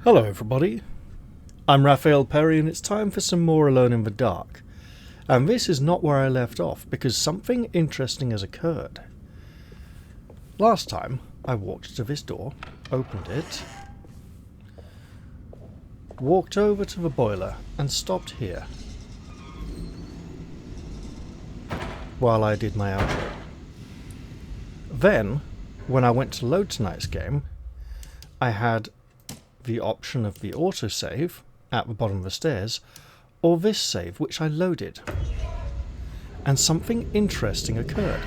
Hello everybody, I'm Raphael Perry and it's time for some more Alone in the Dark. And this is not where I left off because something interesting has occurred. Last time I walked to this door, opened it, walked over to the boiler and stopped here while I did my outro. Then, when I went to load tonight's game, I had the option of the autosave at the bottom of the stairs, or this save, which I loaded. And something interesting occurred.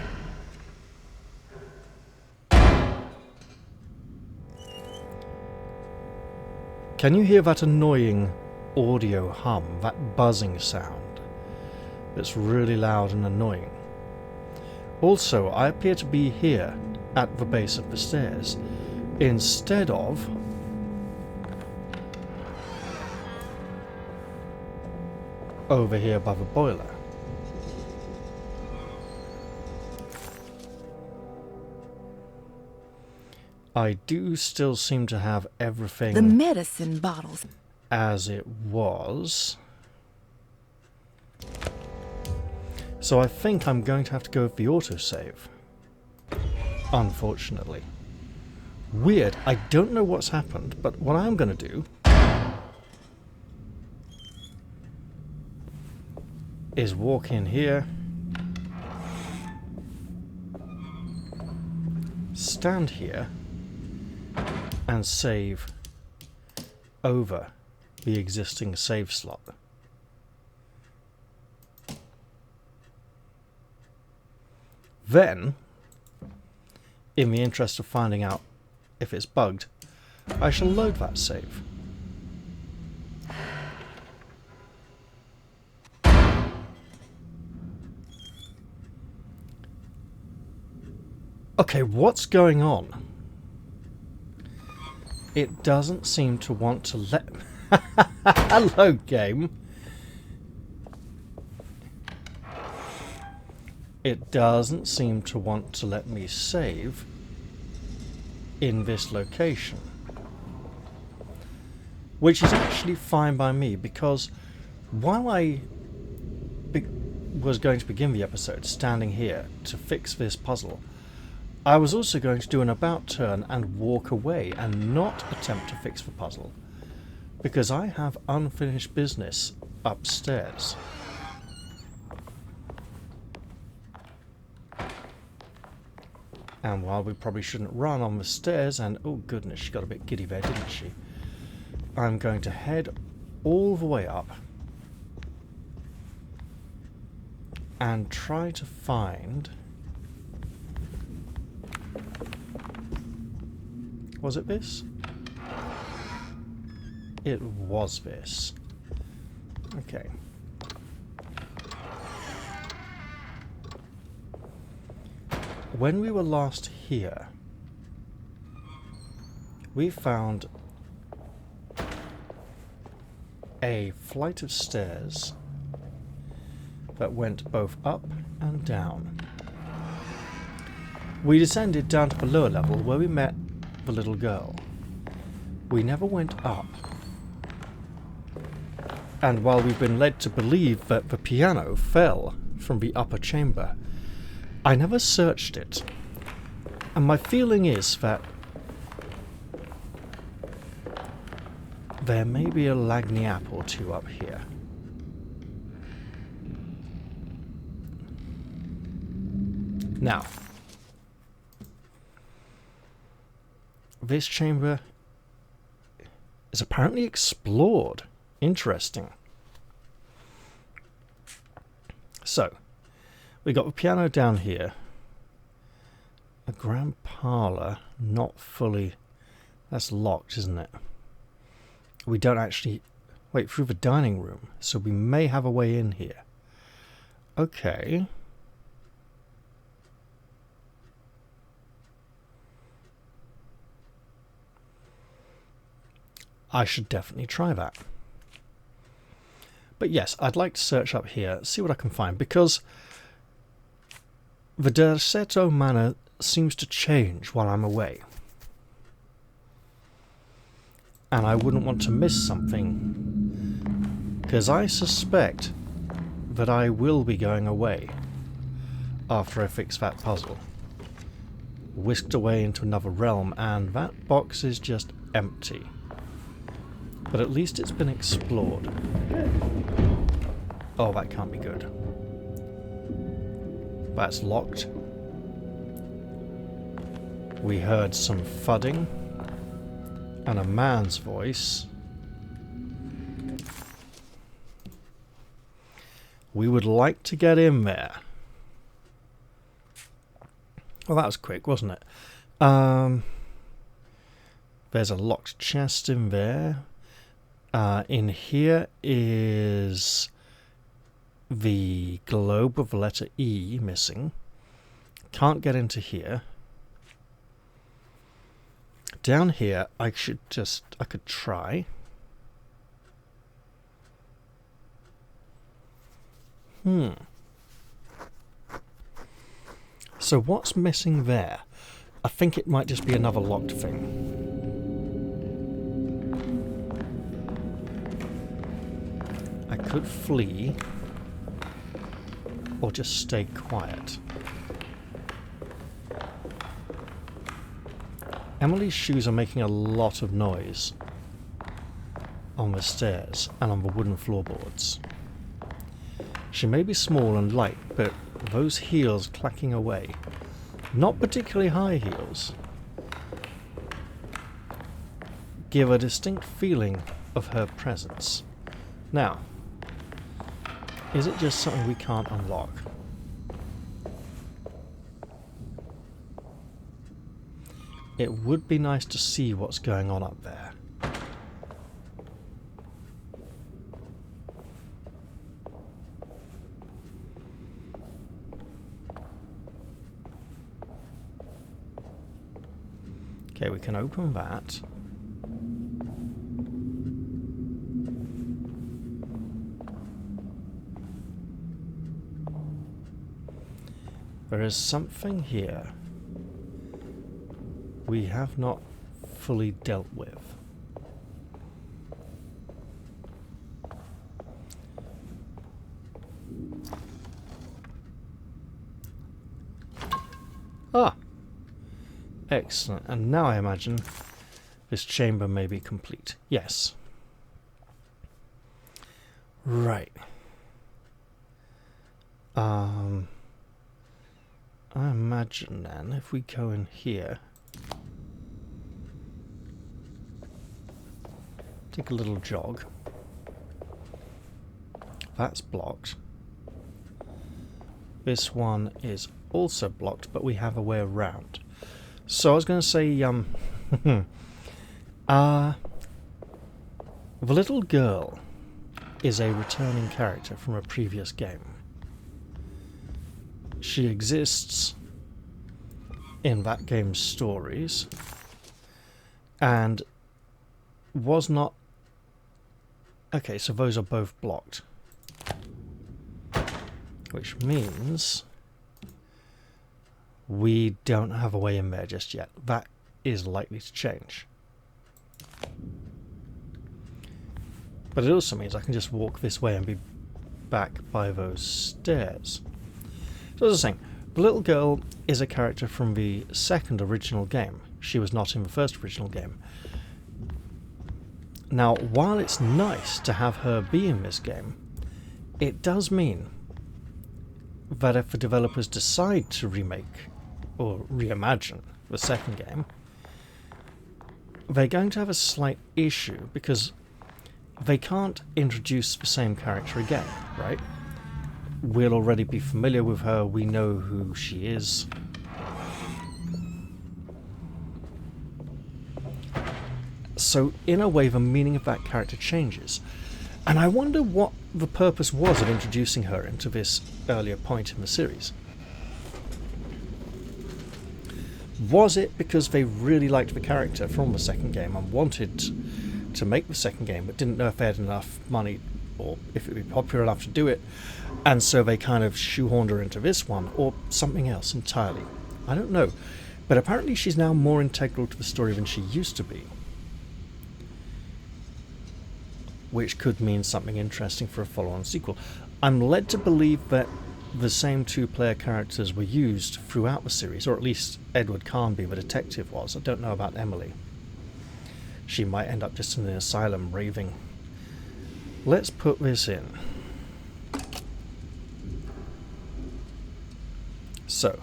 Can you hear that annoying audio hum, that buzzing sound? That's really loud and annoying. Also, I appear to be here at the base of the stairs, instead of over here by the boiler. I do still seem to have everything the medicine bottles as it was. So I think I'm going to have to go with the autosave. Unfortunately. Weird, I don't know what's happened, but what I'm going to do is walk in here, stand here, and save over the existing save slot. Then, in the interest of finding out if it's bugged, I shall load that save. Okay, what's going on? It doesn't seem to want to let... Hello, game. It doesn't seem to want to let me save in this location. Which is actually fine by me, because while I was going to begin the episode standing here to fix this puzzle, I was also going to do an about turn and walk away and not attempt to fix the puzzle, because I have unfinished business upstairs. And while we probably shouldn't run on the stairs, and oh goodness, she got a bit giddy there, didn't she? I'm going to head all the way up and try to find... Was it this? It was this. Okay. When we were last here, we found a flight of stairs that went both up and down. We descended down to the lower level where we met the little girl. We never went up. And while we've been led to believe that the piano fell from the upper chamber, I never searched it. And my feeling is that there may be a lagniappe or two up here. Now, this chamber is apparently explored. Interesting. So, we got the piano down here. A grand parlour, not fully... That's locked, isn't it? We don't actually... Wait, through the dining room. So we may have a way in here. Okay. I should definitely try that. But yes, I'd like to search up here, see what I can find, because the Derceto Manor seems to change while I'm away. and I wouldn't want to miss something, because I suspect that I will be going away after I fix that puzzle. Whisked away into another realm, and that box is just empty. But at least it's been explored. Oh, that can't be good. That's locked. We heard some thudding and a man's voice. We would like to get in there. Well, that was quick, wasn't it? There's a locked chest in there. In here is the globe of the letter E missing. Can't get into here. Down here, I could try. So what's missing there? I think it might just be another locked thing. I could flee, or just stay quiet. Emily's shoes are making a lot of noise on the stairs and on the wooden floorboards. She may be small and light, but those heels clacking away, not particularly high heels, give a distinct feeling of her presence. Now, is it just something we can't unlock? It would be nice to see what's going on up there. Okay, we can open that. There is something here we have not fully dealt with. Ah! Excellent. And now I imagine this chamber may be complete. Yes. Right. I imagine then if we go in here, take a little jog. That's blocked. This one is also blocked, but we have a way around. So I was going to say, the little girl is a returning character from a previous game. She exists in that game's stories and was not... Okay, so those are both blocked. Which means we don't have a way in there just yet. That is likely to change. But it also means I can just walk this way and be back by those stairs. So as I was saying, the little girl is a character from the second original game. She was not in the first original game. Now, while it's nice to have her be in this game, it does mean that if the developers decide to remake or reimagine the second game, they're going to have a slight issue because they can't introduce the same character again, right? We'll already be familiar with her, we know who she is. So, in a way, the meaning of that character changes. And I wonder what the purpose was of introducing her into this earlier point in the series. Was it because they really liked the character from the second game and wanted to make the second game, but didn't know if they had enough money or if it would be popular enough to do it, and so they kind of shoehorned her into this one, or something else entirely? I don't know. But apparently she's now more integral to the story than she used to be. which could mean something interesting for a follow-on sequel. I'm led to believe that the same two-player characters were used throughout the series, or at least Edward Carnby, the detective, was. I don't know about Emily. She might end up just in an asylum raving. Let's put this in. So,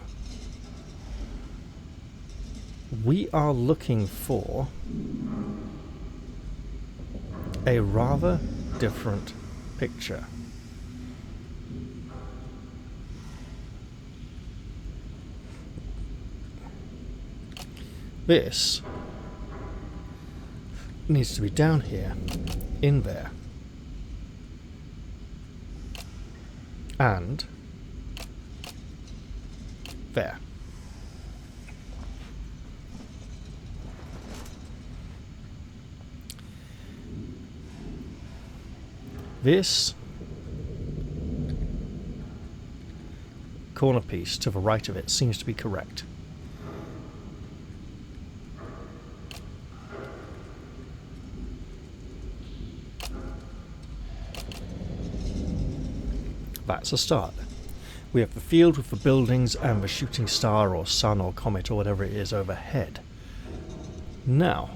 we are looking for a rather different picture. This needs to be down here, in there, and there. This corner piece to the right of it seems to be correct. That's a start. We have the field with the buildings and the shooting star or sun or comet or whatever it is overhead. Now,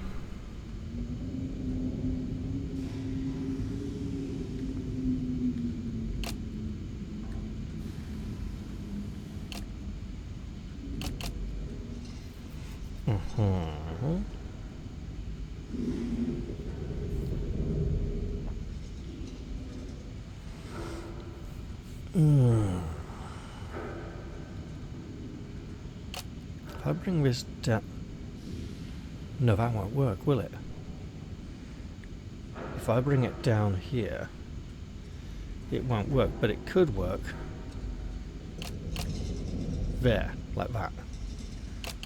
if I bring this down... No, that won't work, will it? If I bring it down here, it won't work, but it could work there, like that.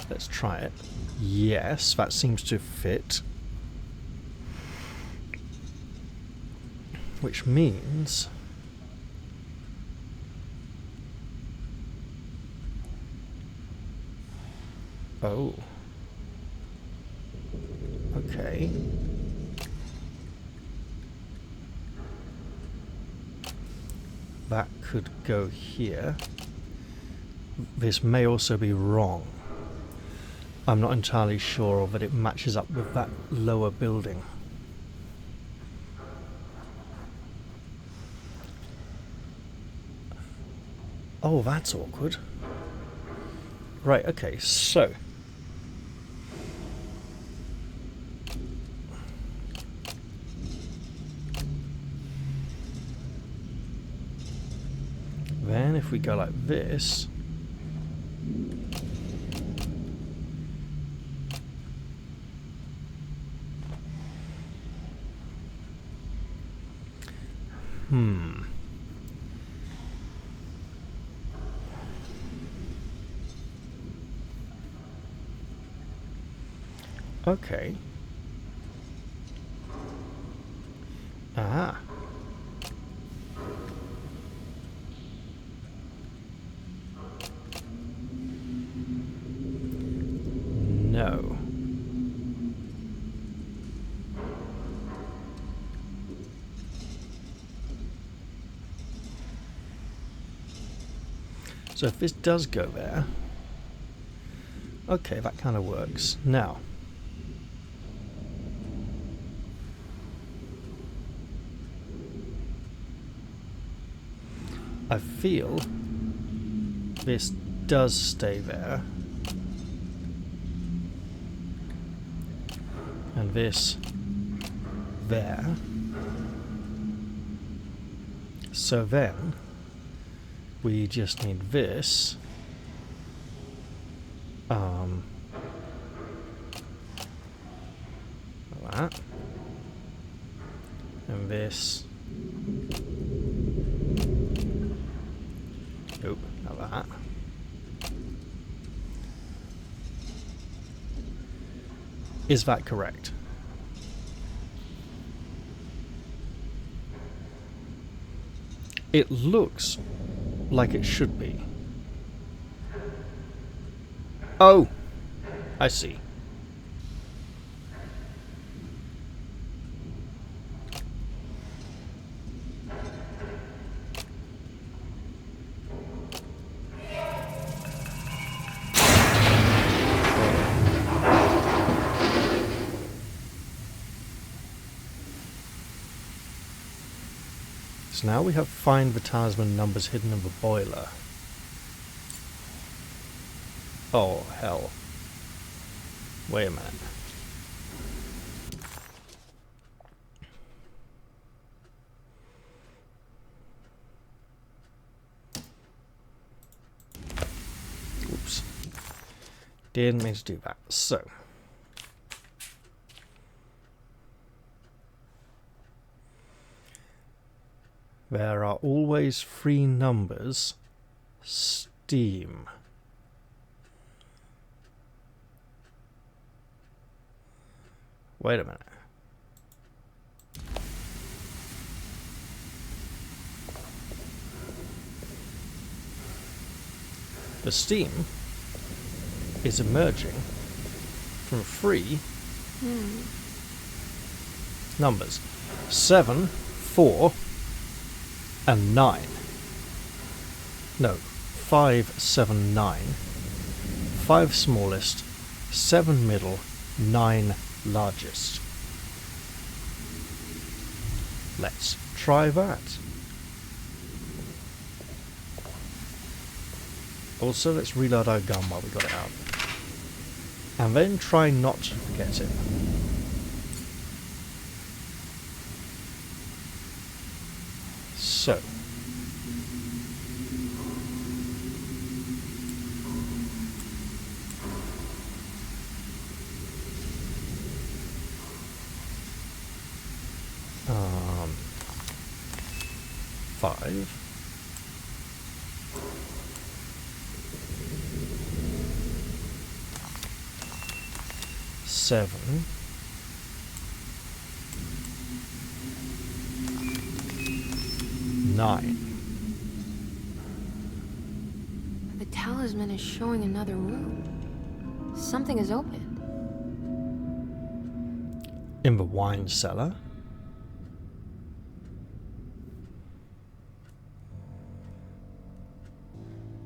Let's try it. Yes, that seems to fit. Which means... Oh. Okay. That could go here. This may also be wrong. I'm not entirely sure that it matches up with that lower building. Oh, that's awkward. Right, okay, so... Then if we go like this... Okay. Ah. No. So if this does go there, okay, that kind of works. Now, I feel this does stay there, and this there. So then we just need this that, and this. Nope, not that. Is that correct? It looks like it should be. Oh, I see. So now we have find the talisman numbers hidden in the boiler. Oh, hell. Wait a minute. Oops. Didn't mean to do that. So. There are always 3 numbers. Steam. Wait a minute. The steam is emerging from 3 numbers. 7, 4, and 9. No, 5, 7, 9. 5 smallest, 7 middle, 9 largest. Let's try that. Also, let's reload our gun while we got it out. And then try not to forget it. So. Five. 7. 9. The talisman is showing another room. Something is opened. In the wine cellar.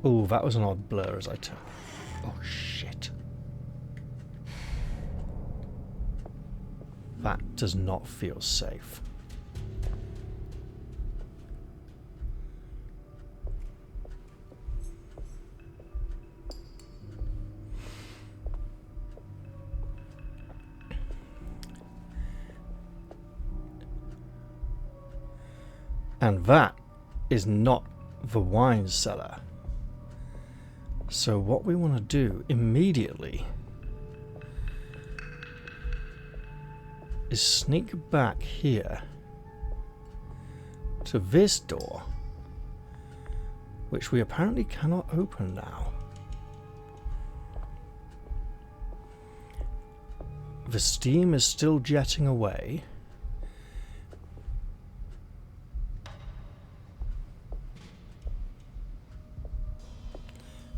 Oh, that was an odd blur as I turned. Oh, shit. That does not feel safe. And that is not the wine cellar. So what we want to do immediately is sneak back here to this door, which we apparently cannot open now. The steam is still jetting away.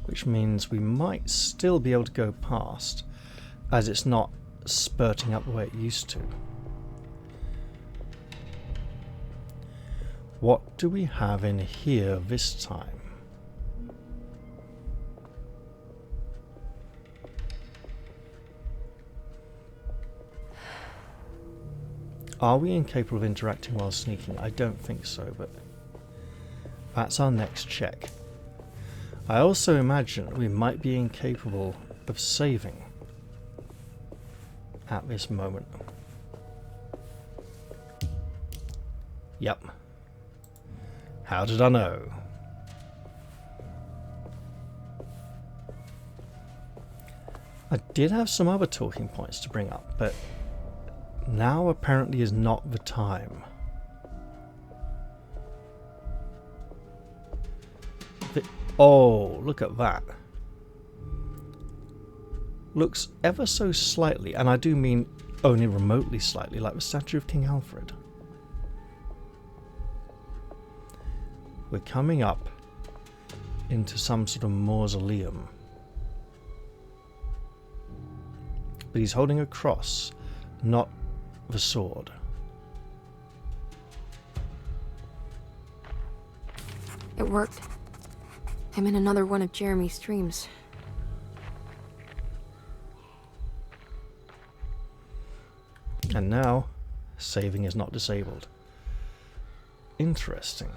Which means we might still be able to go past, as it's not spurting up the way it used to. What do we have in here this time? Are we incapable of interacting while sneaking? I don't think so, but that's our next check. I also imagine we might be incapable of saving at this moment. Yep. How did I know? I did have some other talking points to bring up, but now apparently is not the time. Oh, look at that. Looks ever so slightly, and I do mean only remotely slightly, like the statue of King Alfred. We're coming up into some sort of mausoleum. But he's holding a cross, not the sword. It worked. I'm in another one of Jeremy's streams. And now, saving is not disabled. interesting.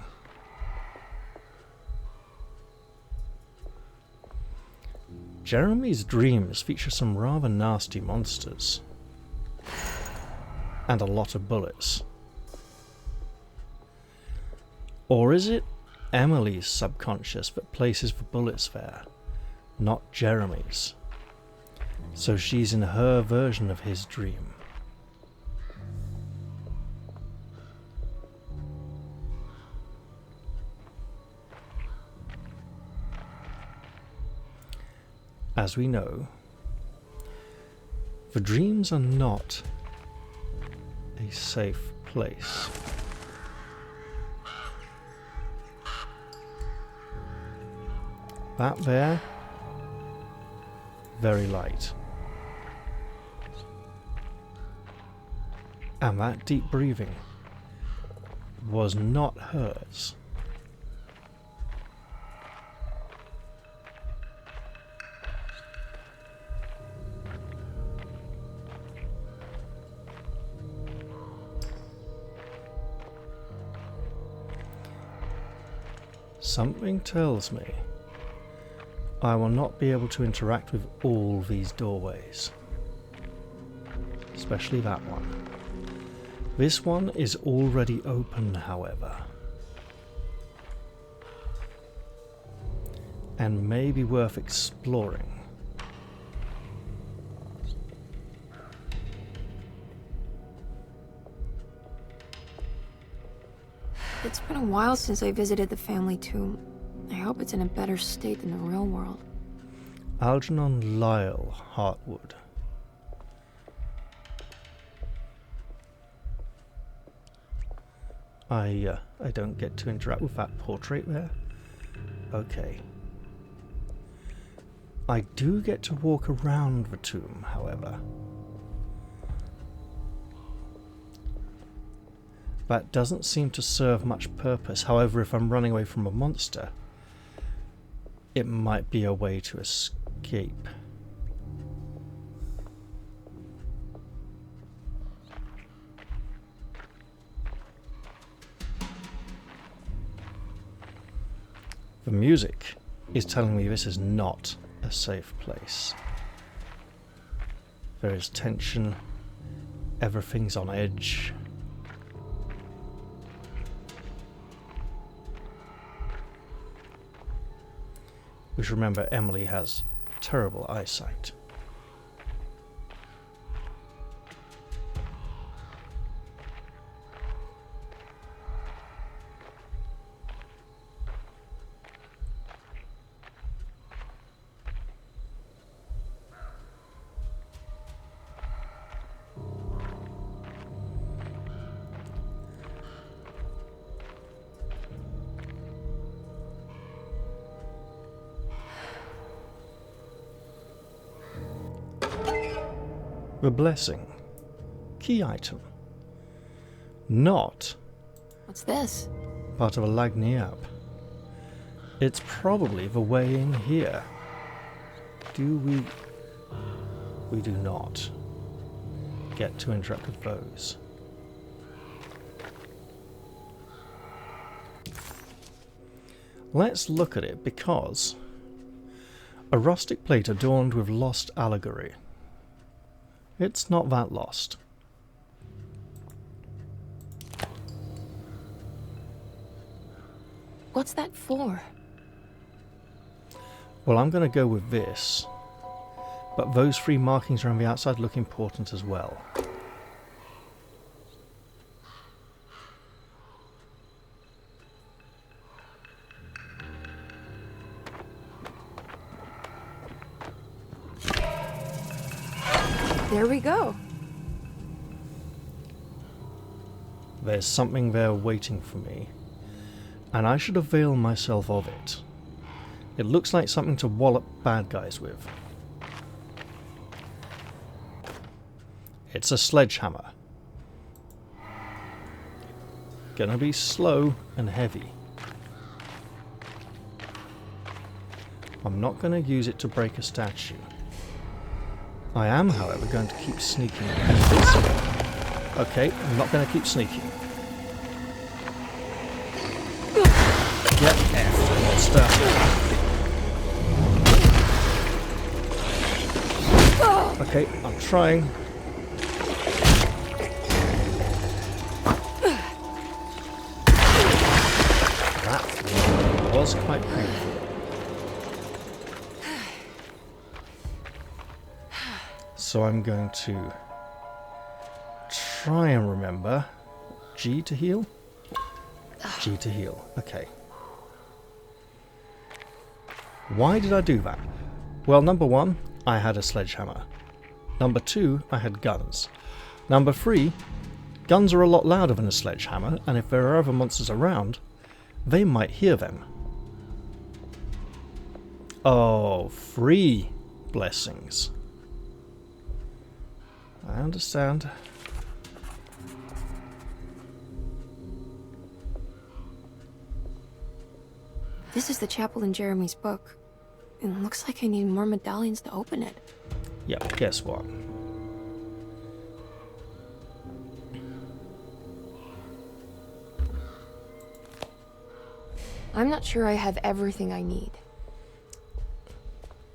Jeremy's dreams feature some rather nasty monsters. And a lot of bullets. Or is it Emily's subconscious that places the bullets there, not Jeremy's? So she's in her version of his dream. As we know, the dreams are not a safe place. That there, very light. And that deep breathing was not hers. Something tells me I will not be able to interact with all these doorways. Especially that one. This one is already open, however. And may be worth exploring. It's been a while since I visited the family tomb. I hope it's in a better state than the real world. Algernon Lyle Hartwood. I don't get to interact with that portrait there. Okay. I do get to walk around the tomb, however. That doesn't seem to serve much purpose. However, if I'm running away from a monster, it might be a way to escape. The music is telling me this is not a safe place. There is tension. Everything's on edge. We should remember Emily has terrible eyesight. The blessing. Key item. Not What's this? part of a Lagniappe. It's probably the way in here. Do we... We do not get to interact with those. Let's look at it because a rustic plate adorned with lost allegory. It's not that lost. What's that for? Well, I'm going to go with this. But those three markings around the outside look important as well. There we go. There's something there waiting for me, and I should avail myself of it. It looks like something to wallop bad guys with. It's a sledgehammer. Gonna be slow and heavy. I'm not gonna use it to break a statue. I am, however, going to keep sneaking this way. Okay, I'm not going to keep sneaking. Get F, monster. Okay, I'm trying. That was quite painful. So I'm going to try and remember G to heal. G to heal. Okay. Why did I do that? Well, number one, I had a sledgehammer. Number two, I had guns. Number three, guns are a lot louder than a sledgehammer, and if there are other monsters around, they might hear them. Oh, 3 blessings. I understand. This is the chapel in Jeremy's book. It looks like I need more medallions to open it. Yep, guess what? I'm not sure I have everything I need.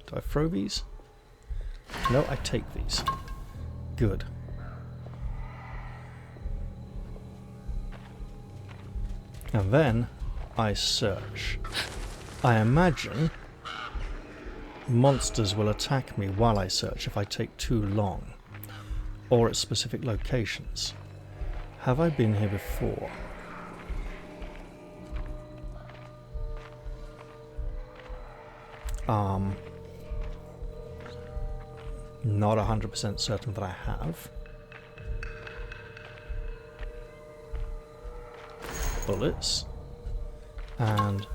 Do I throw these? No, I take these. Good. And then I search. I imagine monsters will attack me while I search if I take too long, or at specific locations. Have I been here before? Not 100% certain that I have. Bullets. And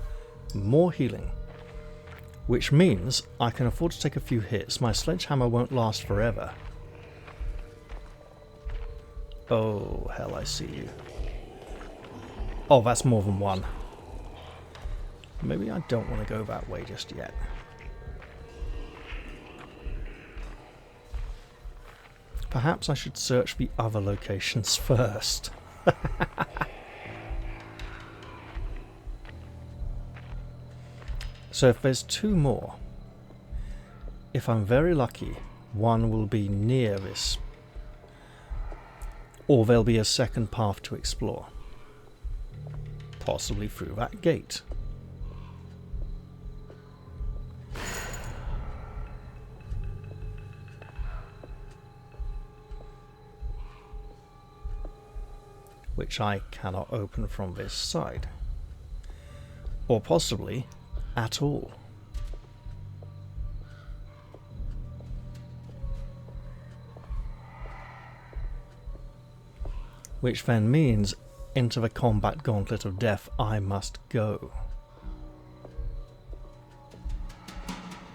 more healing. Which means I can afford to take a few hits. My sledgehammer won't last forever. Oh, hell, I see you. Oh, that's more than one. Maybe I don't want to go that way just yet. Perhaps I should search the other locations first. So if there's 2 more, if I'm very lucky, one will be near this, or there'll be a second path to explore. Possibly through that gate. Which I cannot open from this side. Or possibly at all. Which then means into the combat gauntlet of death I must go.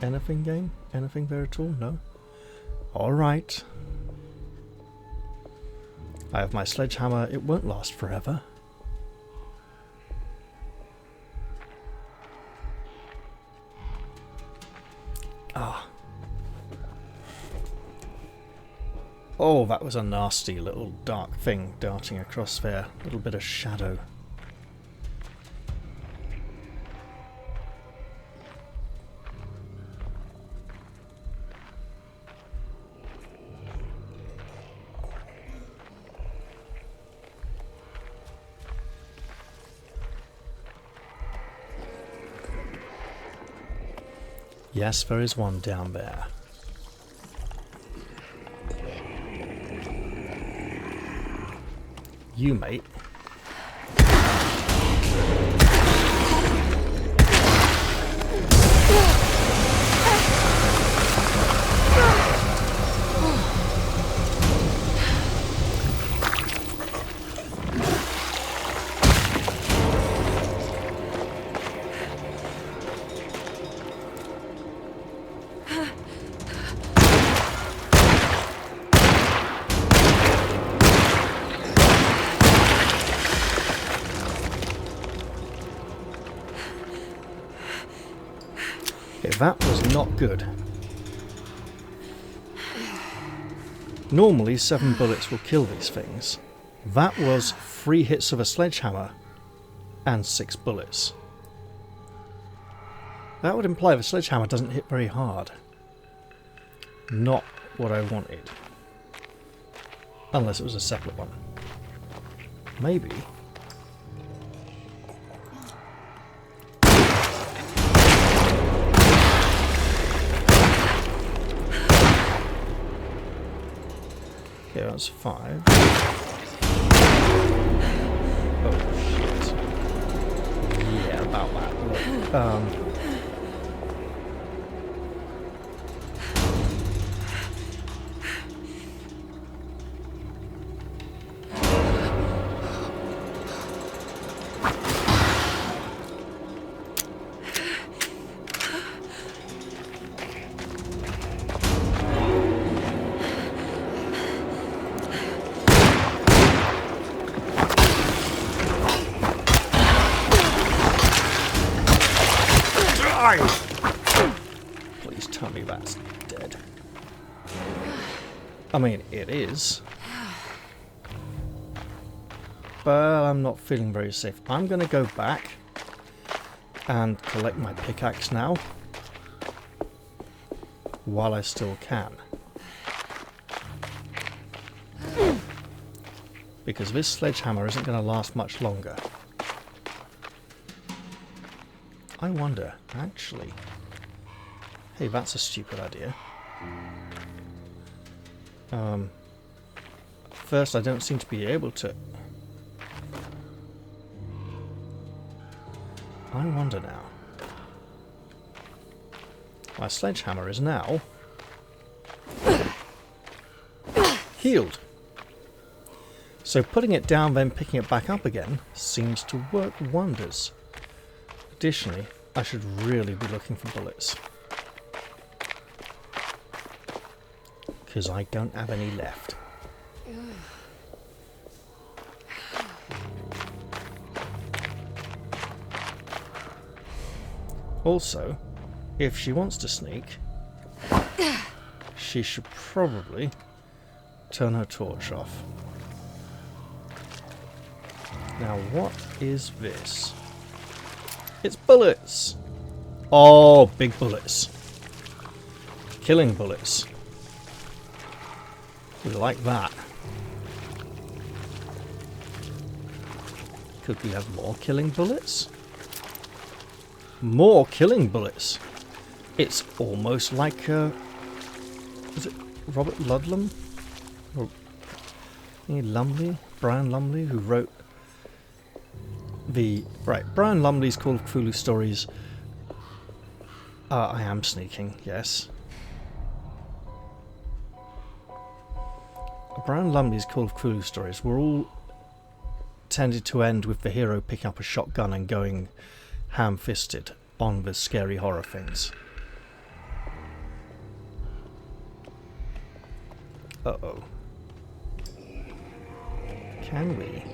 Anything, game? Anything there at all? No? Alright. I have my sledgehammer, it won't last forever. Ah. Oh, that was a nasty little dark thing darting across there. A little bit of shadow. Yes, there is one down there. You, mate. That was not good. Normally 7 bullets will kill these things. That was 3 hits of a sledgehammer and 6 bullets. That would imply the sledgehammer doesn't hit very hard. Not what I wanted. Unless it was a separate one. Maybe. Okay, that's 5. Oh shit. Yeah, about that. Look, please tell me that's dead. I mean, it is. But I'm not feeling very safe. I'm going to go back and collect my pickaxe now. While I still can. Because this sledgehammer isn't going to last much longer. I wonder, actually... Hey, that's a stupid idea. First, I don't seem to be able to... I wonder now. My sledgehammer is now... healed. So putting it down, then picking it back up again, seems to work wonders. Additionally, I should really be looking for bullets. Because I don't have any left. Also, if she wants to sneak, she should probably turn her torch off. Now, what is this? It's bullets! Oh, big bullets. Killing bullets. We like that. Could we have more killing bullets? More killing bullets! It's almost like, was it Robert Ludlum? Or Lumley? Brian Lumley, who wrote the... Right, Brian Lumley's Call of Cthulhu stories. I am sneaking, yes. Brian Lumley's Call of Cthulhu stories were all tended to end with the hero picking up a shotgun and going ham-fisted on the scary horror things. Uh-oh. Can we?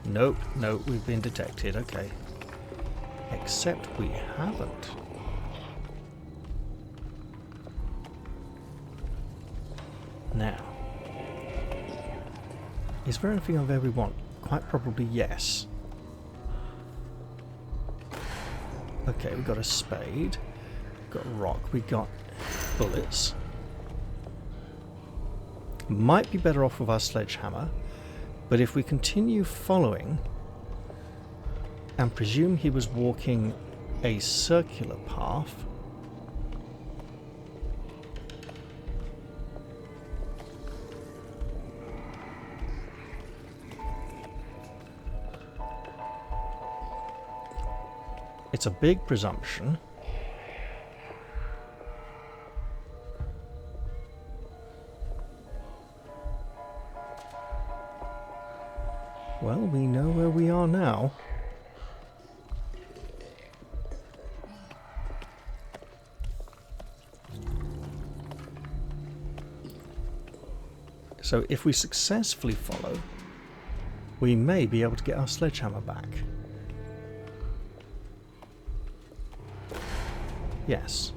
Nope, nope, we've been detected, okay. Except we haven't. Now, is there anything over there we want? Quite probably yes. Okay, we got a spade, got a rock, we got bullets. Might be better off with our sledgehammer, but if we continue following and presume he was walking a circular path, it's a big presumption. Well, we know where we are now. So if we successfully follow, we may be able to get our sledgehammer back. Yes.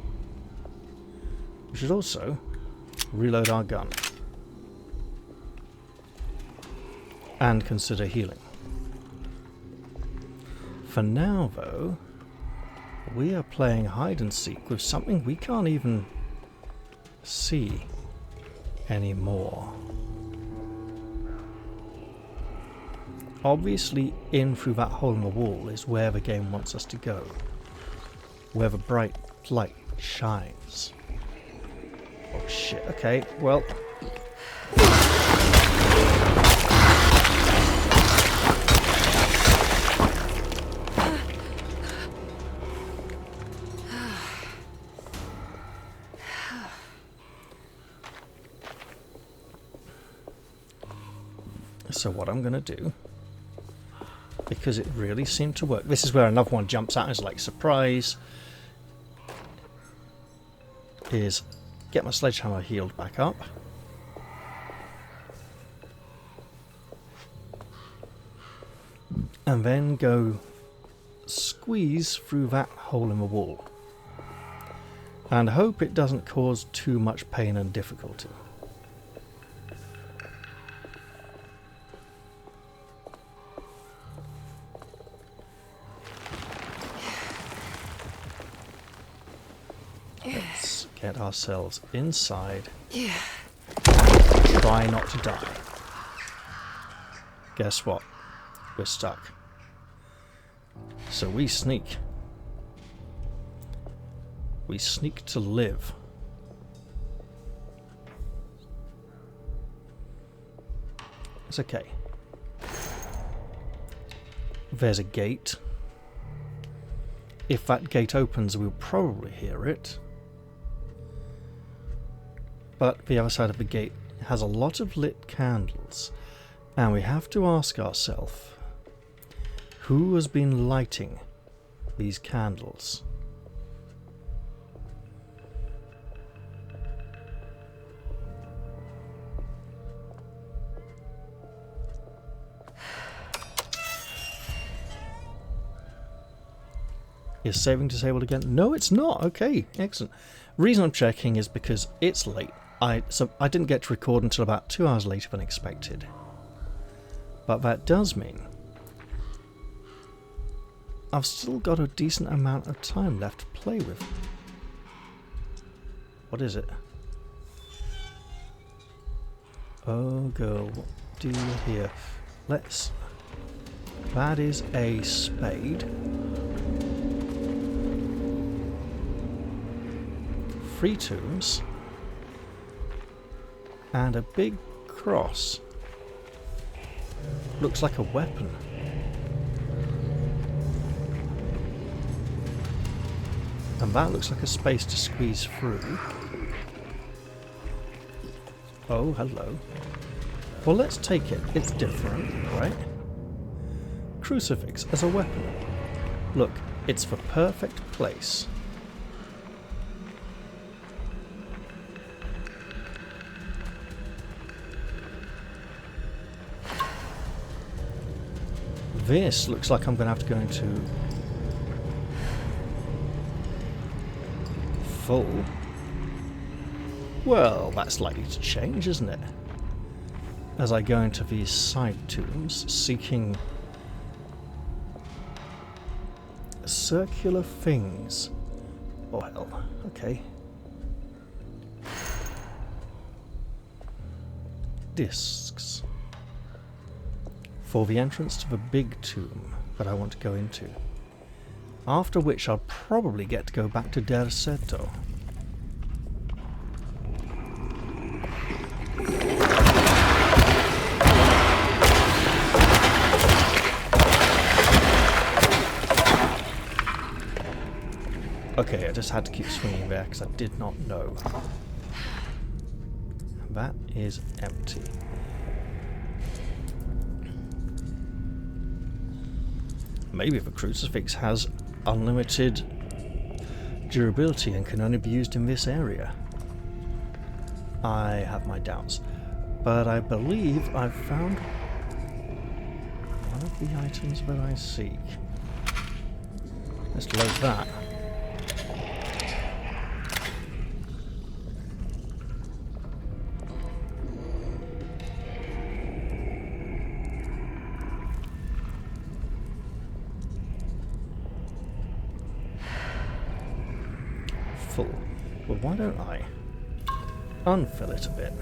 We should also reload our gun. And consider healing. For now, though, We are playing hide and seek with something we can't even see anymore. Obviously, in through that hole in the wall is where the game wants us to go. Where the bright light shines. Oh shit, okay, well. So what I'm going to do, because it really seemed to work, this is where another one jumps out and is like, surprise, is get my sledgehammer healed back up. And then go squeeze through that hole in the wall. And hope it doesn't cause too much pain and difficulty. Let's get ourselves inside. Try not to die. Guess what? We're stuck. So we sneak. We sneak to live. It's okay. There's a gate. If that gate opens, we'll probably hear it. But the other side of the gate has a lot of lit candles. And we have to ask ourselves, who has been lighting these candles? Is saving disabled again? No, it's not. Okay, excellent. Reason I'm checking is because it's late. So I didn't get to record until about 2 hours later than expected. But that does mean I've still got a decent amount of time left to play with. What is it? Oh girl, what do you hear? Let's... That is a spade. 3 tombs. And a big cross. Looks like a weapon. And that looks like a space to squeeze through. Oh, hello. Well, let's take it. It's different, right? Crucifix as a weapon. Look, it's the perfect place. This looks like I'm going to have to go into full. Well, that's likely to change, isn't it? As I go into these side tombs, seeking circular things. Oh hell, okay. Discs. For the entrance to the big tomb that I want to go into. After which I'll probably get to go back to Derceto. Okay, I just had to keep swinging there because I did not know. That is empty. Maybe the crucifix has unlimited durability and can only be used in this area. I have my doubts. But I believe I've found one of the items that I seek. Let's load that. why don't I unfill it a bit?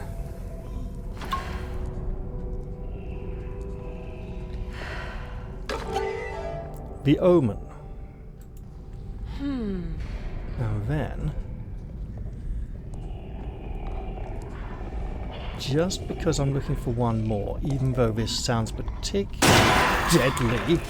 The Omen. And then, just because I'm looking for one more, even though this sounds particularly deadly,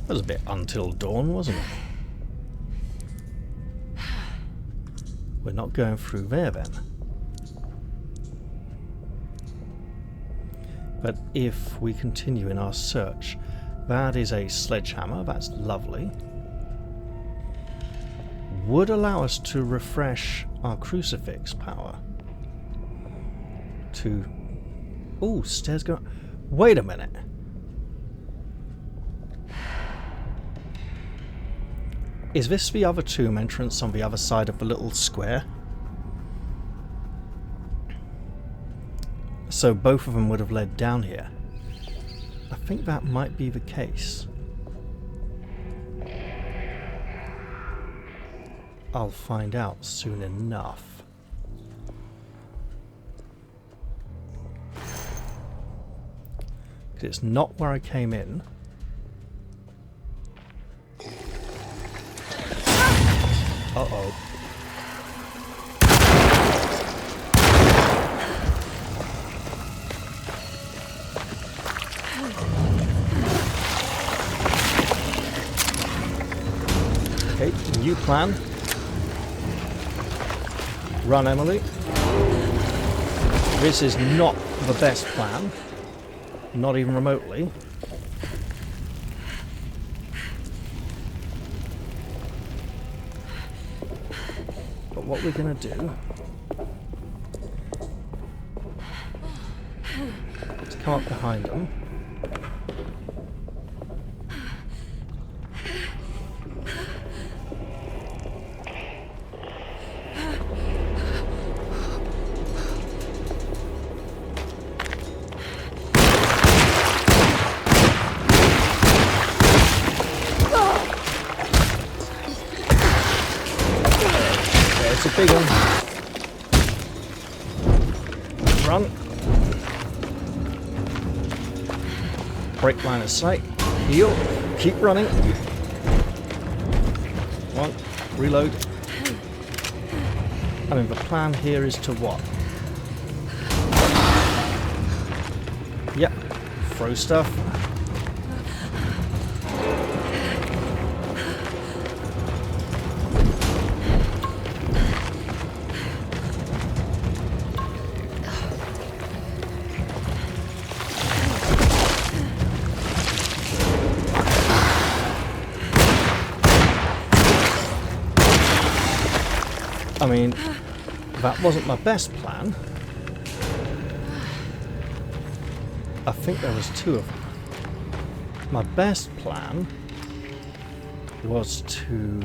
that was a bit until dawn, wasn't it? We're not going through there then. But if we continue in our search, that is a sledgehammer, that's lovely. Would allow us to refresh our crucifix power. To... Ooh, stairs go... Wait a minute. Is this the other tomb entrance on the other side of the little square? So both of them would have led down here. I think that might be the case. I'll find out soon enough. It's not where I came in. Uh-oh. Okay, new plan. Run, Emily. This is not the best plan. Not even remotely. What we're going to do is come up behind them. It's a big one. Run. Break line of sight. Heal. Keep running. One. Reload. I mean, the plan here is to what? Yep. Throw stuff. I mean, that wasn't my best plan. I think there was two of them. My best plan was to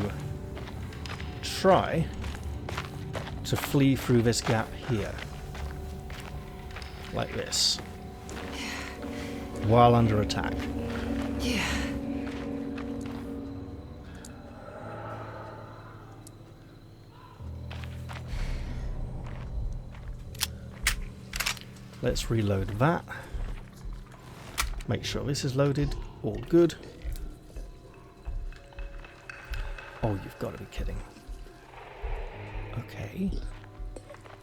try to flee through this gap here. Like this. While under attack. Yeah. Let's reload that. Make sure this is loaded. All good. Oh, you've got to be kidding. Okay.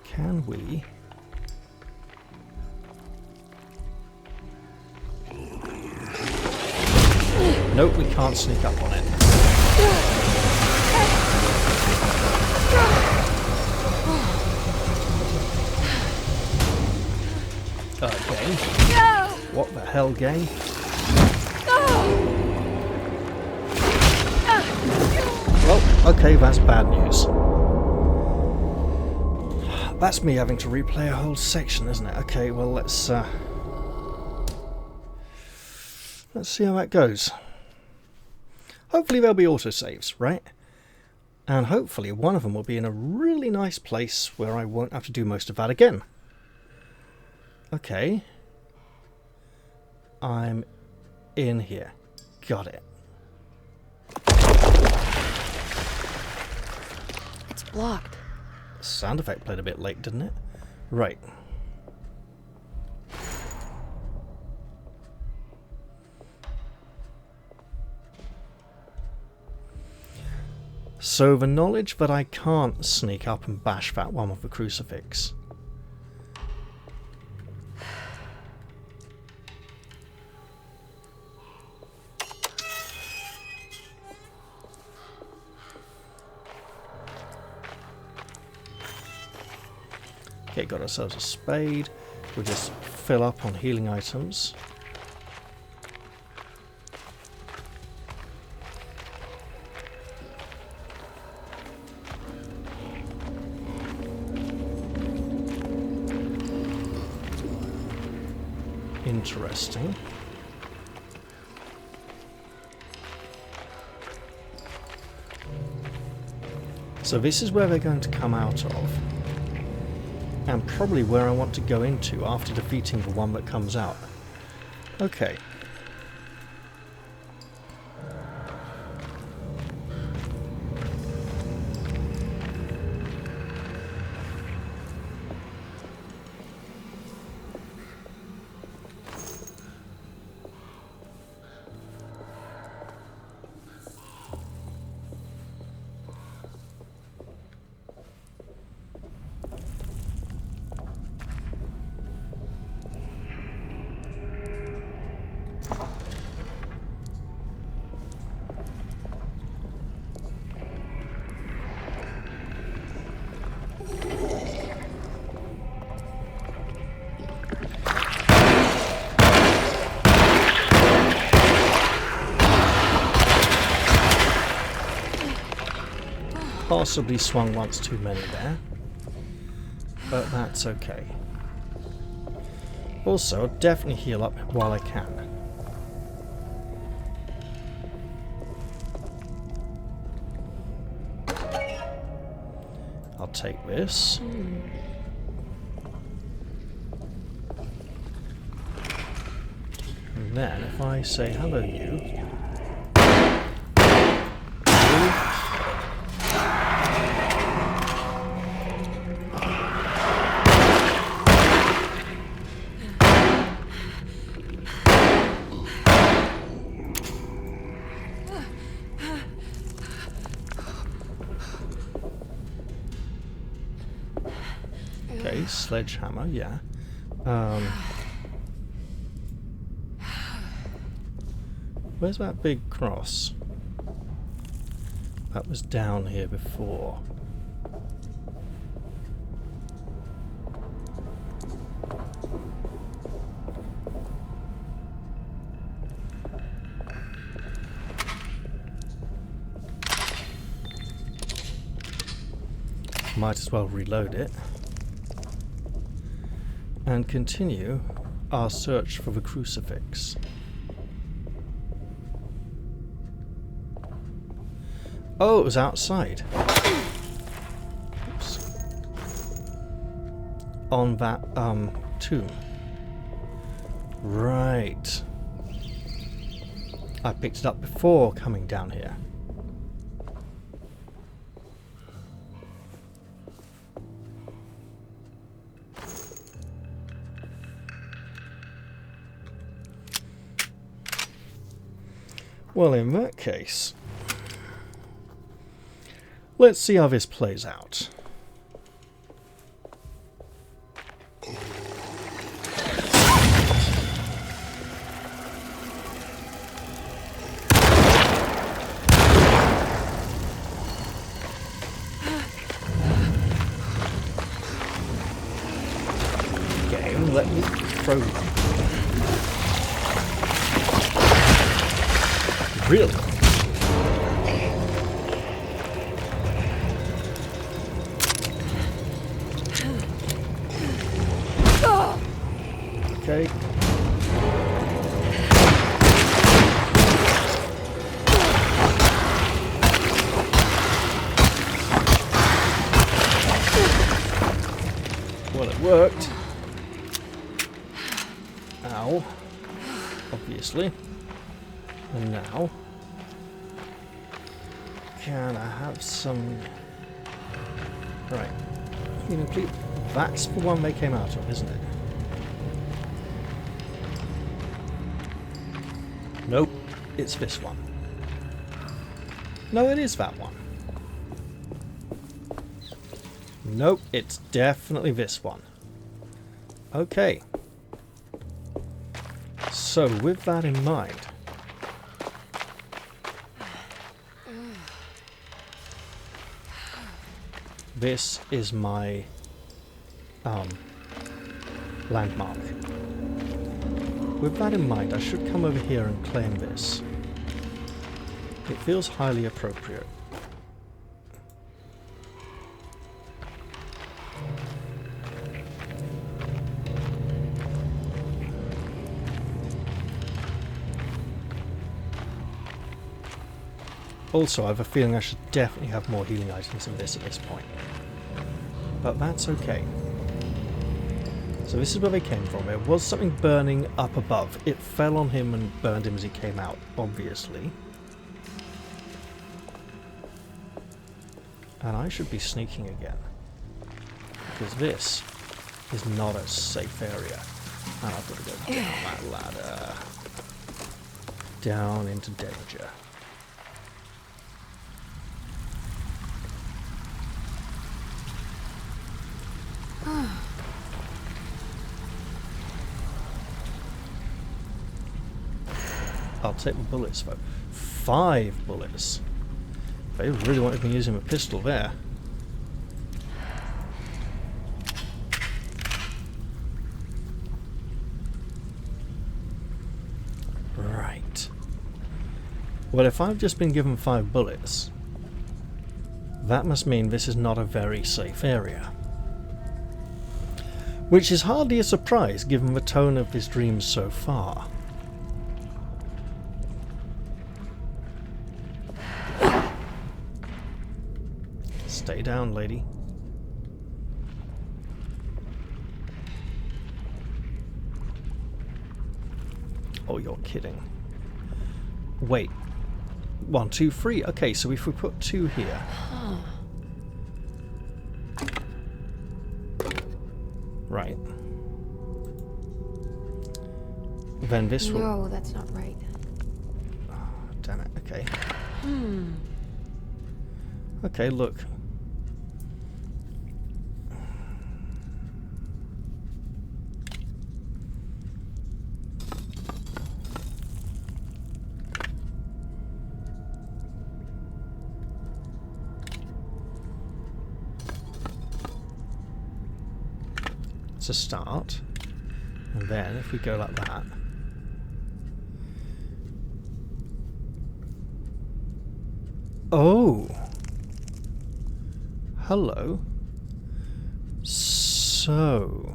Can we... Nope, we can't sneak up on it. Okay. What the hell, game? Well, okay, that's bad news. That's me having to replay a whole section, isn't it? Okay, well, let's see how that goes. hopefully there'll be autosaves, right? And hopefully one of them will be in a really nice place where I won't have to do most of that again. Okay. I'm in here. Got it. It's blocked. Sound effect played a bit late, didn't it? Right. So the knowledge that I can't sneak up and bash that one with the crucifix. Okay, got ourselves a spade. We'll just fill up on healing items. Interesting. So this is where they're going to come out of. And probably where I want to go into after defeating the one that comes out. Okay. Possibly swung once too many there, but that's okay. Also, I'll definitely heal up while I can. I'll take this. And then if I say hello you. Okay, sledgehammer, yeah. Where's that big cross? That was down here before. Might as well reload it. And continue our search for the crucifix. Oh, it was outside. Oops. On that tomb. Right. I picked it up before coming down here. Well, in that case, let's see how this plays out. Game, let me throw. Really? Okay. Well, it worked. Ow. Obviously. And now... can I have some... right. Healing plea. That's the one they came out of, isn't it? Nope. It's this one. No, it is that one. Nope, it's definitely this one. Okay. So, with that in mind... this is my landmark. With that in mind, I should come over here and claim this. It feels highly appropriate. Also, I have a feeling I should definitely have more healing items than this at this point. But that's okay. So this is where they came from. There was something burning up above. It fell on him and burned him as he came out, obviously. And I should be sneaking again. Because this is not a safe area. And I've got to go down that ladder. Down into danger. I'll take the bullets though. 5 bullets. They really wanted me using a pistol there. Right. Well, if I've just been given 5 bullets, that must mean this is not a very safe area. Which is hardly a surprise given the tone of this dream so far. Stay down, lady. Oh, you're kidding. Wait. 1, 2, 3. Okay, so if we put 2 here... right. Then this will... No, that's not right. Oh, damn it. Okay. Okay, look. It's a start. And then if we go like that. Oh! Hello. So...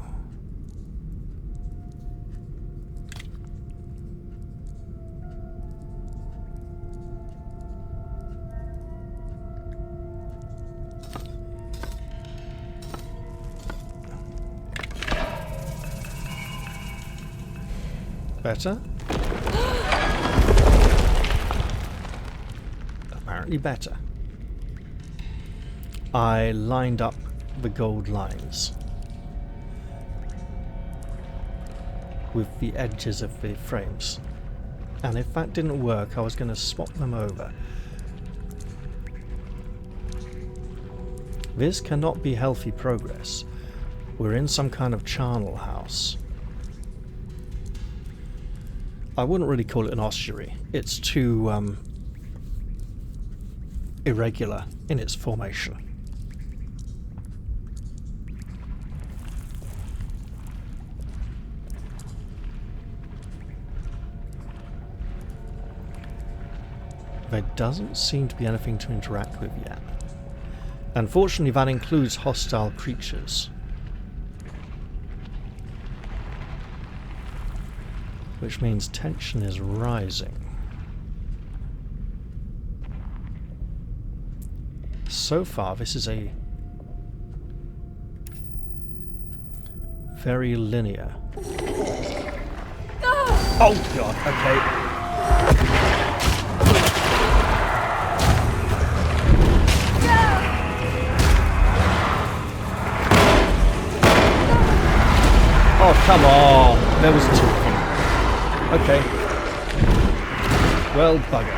better? Apparently better. I lined up the gold lines with the edges of the frames. And if that didn't work, I was going to swap them over. This cannot be healthy progress. We're in some kind of charnel house. I wouldn't really call it an ossuary. It's too irregular in its formation. There doesn't seem to be anything to interact with yet. Unfortunately, that includes hostile creatures. Which means tension is rising. So far, this is a very linear. Oh god, okay. Oh, come on! There was two of them. Okay. Well, bugger.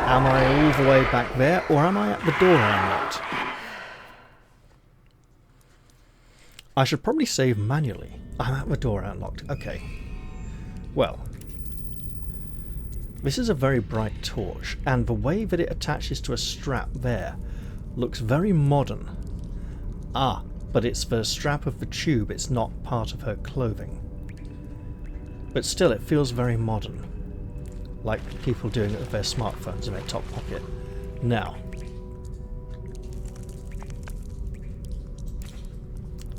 Am I all the way back there, or am I at the door unlocked? I should probably save manually. I'm at the door unlocked. Okay. Well. This is a very bright torch, and the way that it attaches to a strap there looks very modern. Ah, but it's the strap of the tube, it's not part of her clothing. But still, it feels very modern. Like people doing it with their smartphones in their top pocket. Now.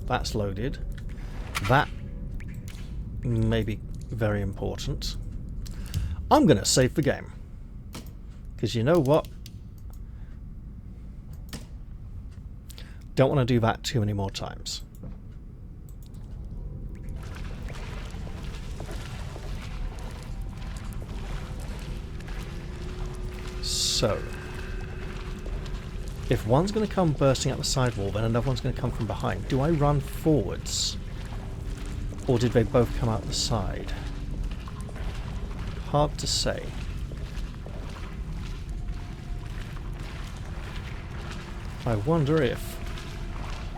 That's loaded. That may be very important. I'm going to save the game. Because you know what? Don't want to do that too many more times. So, if one's going to come bursting out the side wall, then another one's going to come from behind. Do I run forwards? Or did they both come out the side? Hard to say. I wonder if...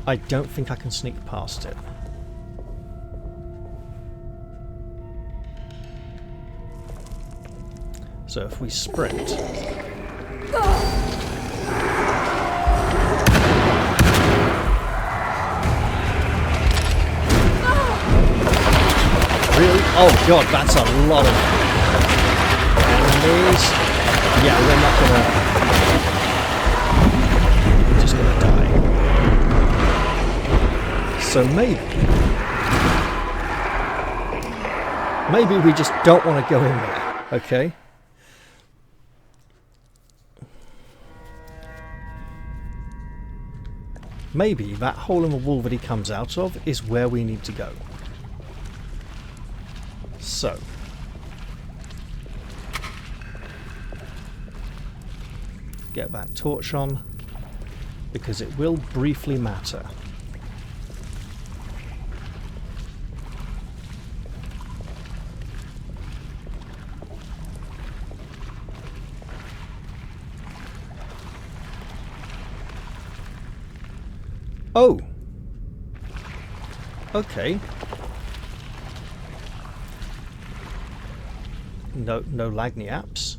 I don't think I can sneak past it. So if we sprint... Really? Oh god, that's a lot of enemies. Yeah, we're not gonna... We're just gonna die. So maybe we just don't want to go in there, okay? Maybe that hole in the wall that he comes out of is where we need to go. So. Get that torch on, because it will briefly matter. Oh! Okay. No lagniaps.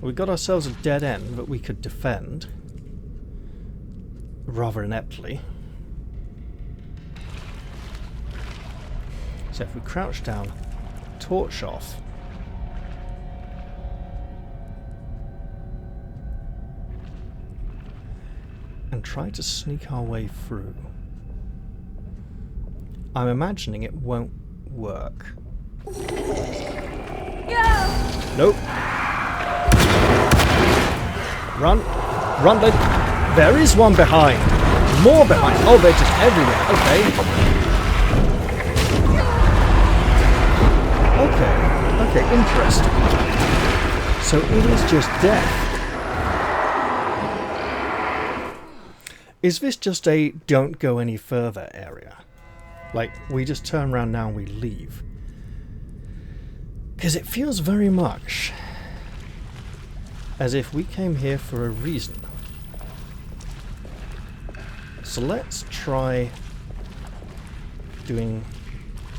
We got ourselves a dead end that we could defend rather ineptly. So if we crouch down, torch off, and try to sneak our way through. I'm imagining it won't work. Nope. Run. Run. There is one behind. More behind. Oh, they're just everywhere. Okay. Okay, interesting. So it is just death. Is this just a don't go any further area? Like, we just turn around now and we leave? Because it feels very much as if we came here for a reason. So let's try doing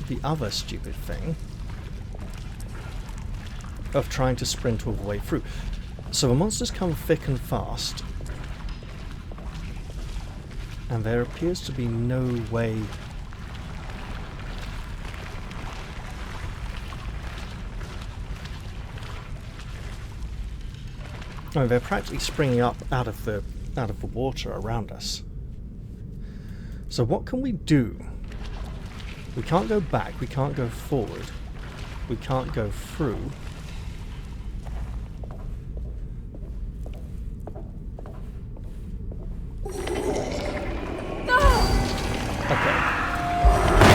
the other stupid thing of trying to sprint all the way through. So the monsters come thick and fast, and there appears to be no way oh, they're practically springing up out of the water around us. So what can we do? We can't go back, we can't go forward, we can't go through. Okay.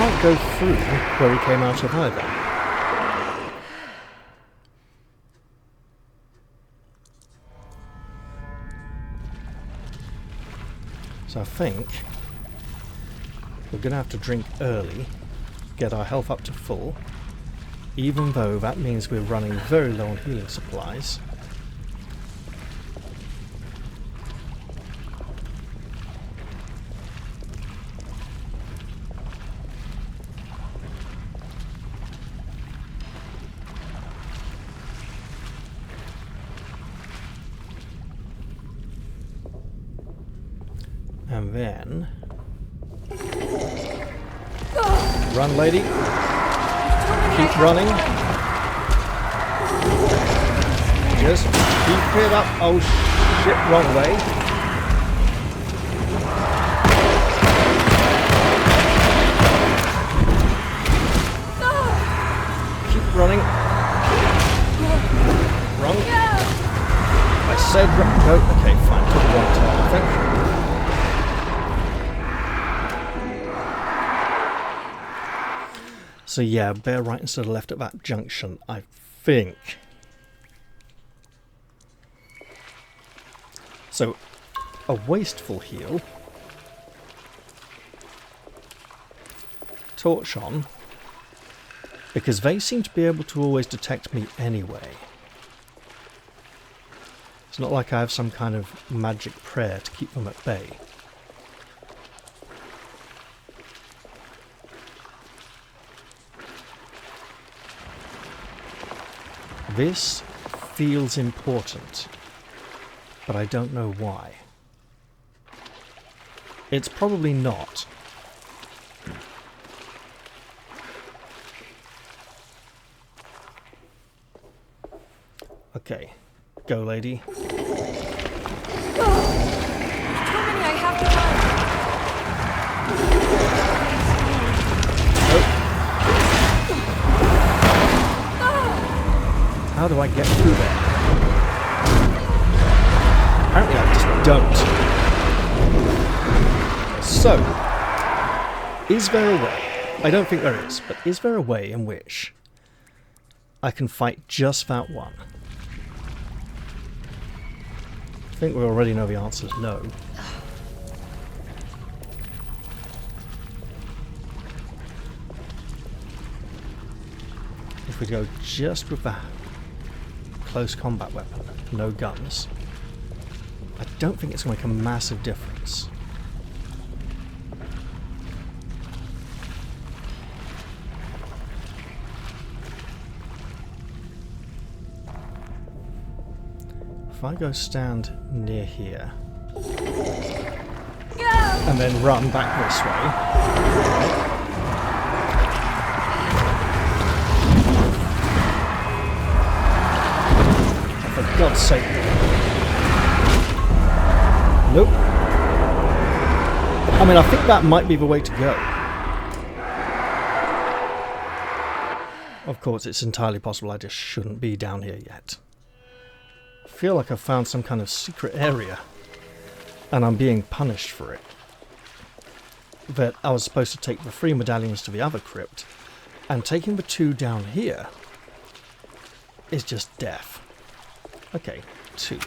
can't go through where we came out of either. So I think we're going to have to drink early, get our health up to full, even though that means we're running very low on healing supplies. And then... Run, lady. Keep running. Just keep it up. Oh shit, wrong way. Keep running. Wrong. I said no. Okay, fine. Took one turn, I think. So yeah, bear right instead of left at that junction, I think. So, a wasteful heal. Torch on. Because they seem to be able to always detect me anyway. It's not like I have some kind of magic prayer to keep them at bay. This feels important, but I don't know why. It's probably not. Okay, go, lady. Too many, I have to run. How do I get through there? Apparently I just don't. So, is there a way? I don't think there is, but is there a way in which I can fight just that one? I think we already know the answer is no. If we go just with that close combat weapon, no guns, I don't think it's going to make a massive difference. If I go stand near here and then run back this way, for God's sake. Nope. I mean, I think that might be the way to go. Of course, it's entirely possible I just shouldn't be down here yet. I feel like I've found some kind of secret area, and I'm being punished for it. That I was supposed to take the 3 medallions to the other crypt, and taking the 2 down here is just death. Okay, 2.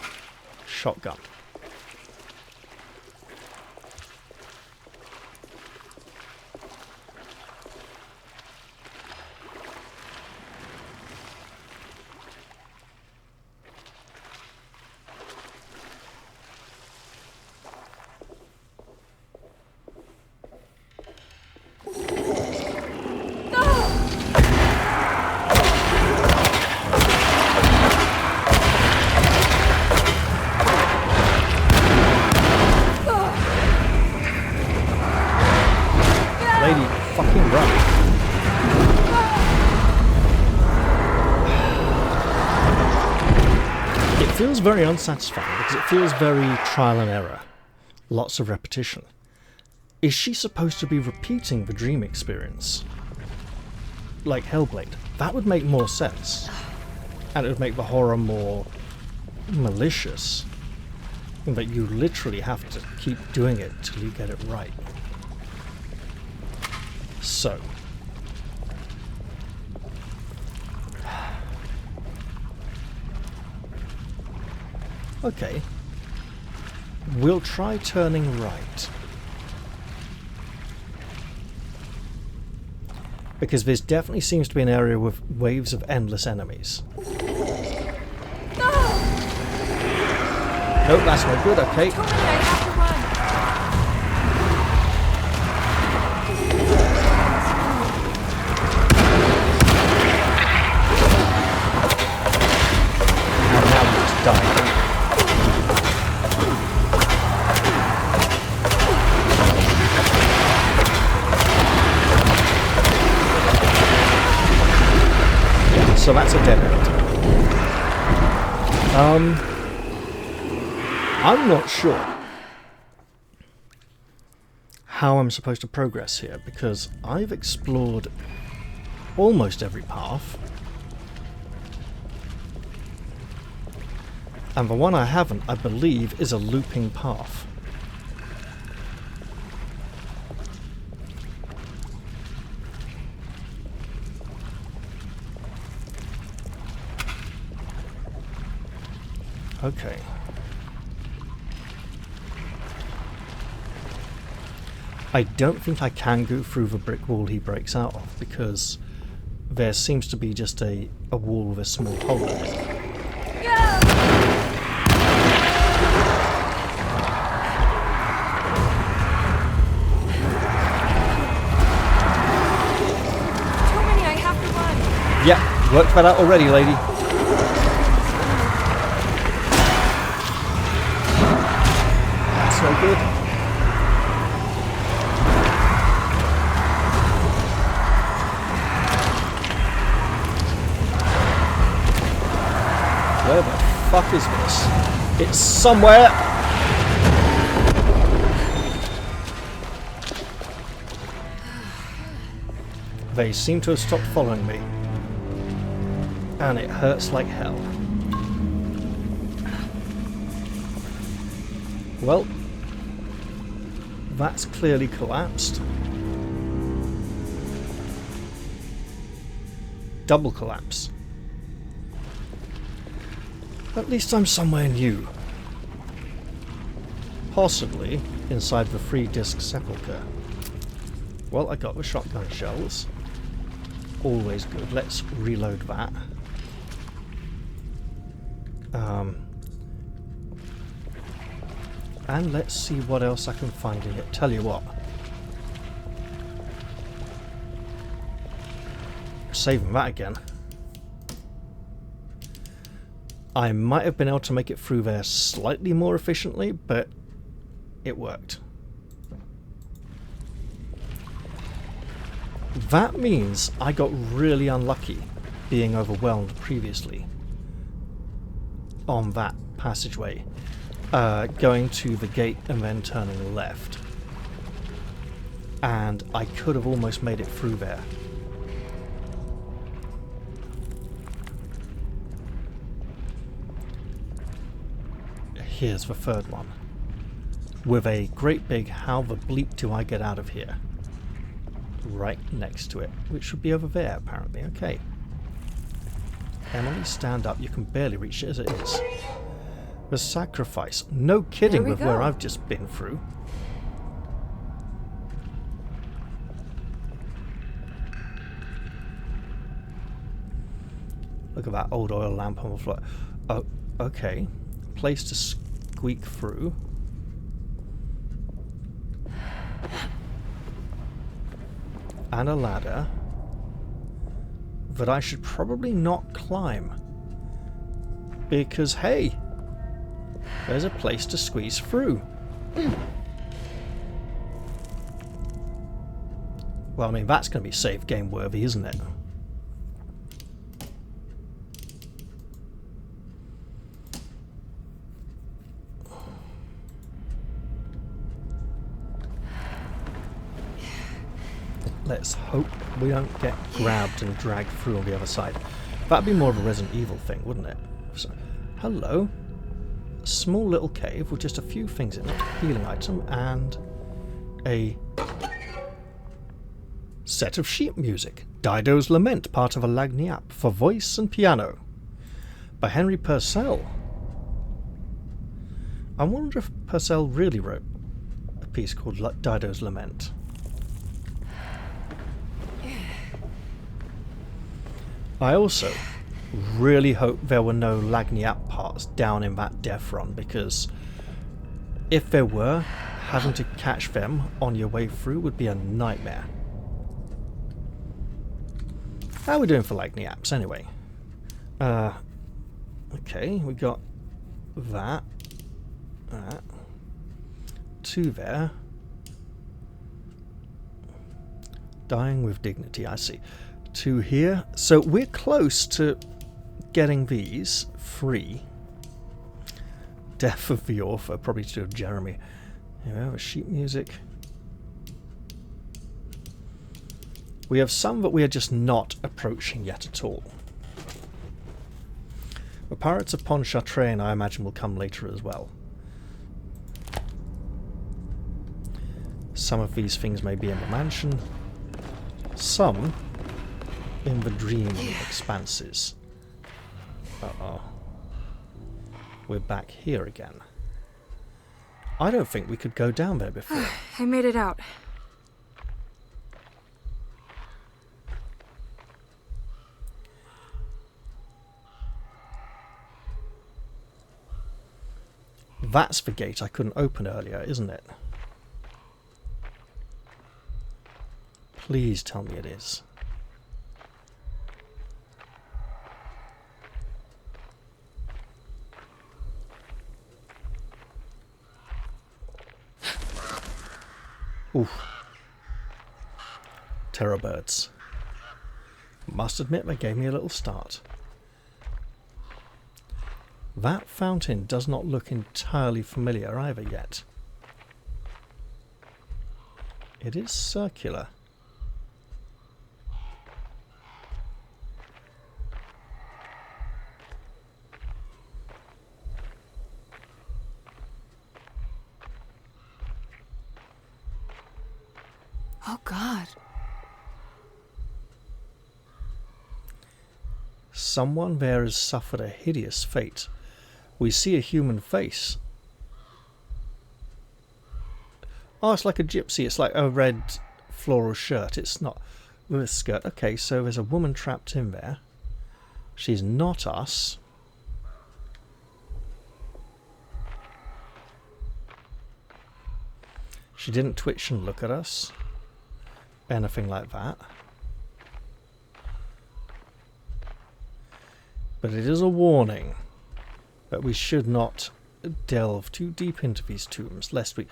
Shotgun. Very unsatisfying because it feels very trial and error. Lots of repetition. Is she supposed to be repeating the dream experience? Like Hellblade? That would make more sense. And it would make the horror more malicious. In that you literally have to keep doing it till you get it right. So. Okay. We'll try turning right. Because this definitely seems to be an area with waves of endless enemies. Nope, that's not good, okay. Tony, I have to run. And now we just die. So that's a dead end. I'm not sure how I'm supposed to progress here, because I've explored almost every path. And the one I haven't, I believe, is a looping path. Okay. I don't think I can go through the brick wall he breaks out of, because there seems to be just a wall with a small hole in it. Tony, I have to run. Yeah, worked that out already, lady. That's no good. Where the fuck is this? It's somewhere! They seem to have stopped following me. And it hurts like hell. Well, that's clearly collapsed. Double collapse. At least I'm somewhere new. Possibly inside the 3-disc sepulchre. Well, I got the shotgun shells. Always good. Let's reload that. And let's see what else I can find in it. Tell you what. Saving that again. I might have been able to make it through there slightly more efficiently, but it worked. That means I got really unlucky being overwhelmed previously on that passageway, going to the gate and then turning left. And I could have almost made it through there. Here's the third one, with a great big "how the bleep do I get out of here" right next to it, which should be over there apparently. Okay. Emily, stand up. You can barely reach it as it is. The sacrifice. No kidding with where I've just been through. Look at that old oil lamp on the floor. Oh, okay. Place to squeak through. And a ladder that I should probably not climb, because hey, there's a place to squeeze through. Well, I mean, that's going to be save game worthy, isn't it? Let's hope we don't get grabbed and dragged through on the other side. That'd be more of a Resident Evil thing, wouldn't it? So, hello. A small little cave with just a few things in it. Healing item and a Set of sheet music. Dido's Lament, part of a lagniappe for voice and piano. By Henry Purcell. I wonder if Purcell really wrote a piece called Dido's Lament. I also really hope there were no lagniappe parts down in that death run, because if there were, having to catch them on your way through would be a nightmare. How are we doing for lagniappes anyway? Okay, we got that. Two there. Dying with dignity, I see. Two here. So we're close to getting these free. Death of the author, probably to do with Jeremy. Here we have a sheet music. We have some that we are just not approaching yet at all. The Pirates of Pontchartrain, I imagine, will come later as well. Some of these things may be in the mansion. Some in the dream expanses. Uh-oh. We're back here again. I don't think we could go down there before. I made it out. That's the gate I couldn't open earlier, isn't it? Please tell me it is. Oof. Terror birds. Must admit they gave me a little start. That fountain does not look entirely familiar either yet. It is circular. Oh, God. Someone there has suffered a hideous fate. We see a human face. Oh, it's like a gypsy. It's like a red floral shirt. It's not with a skirt. Okay, so there's a woman trapped in there. She's not us. She didn't twitch and look at us. Anything like that. But it is a warning that we should not delve too deep into these tombs, lest we...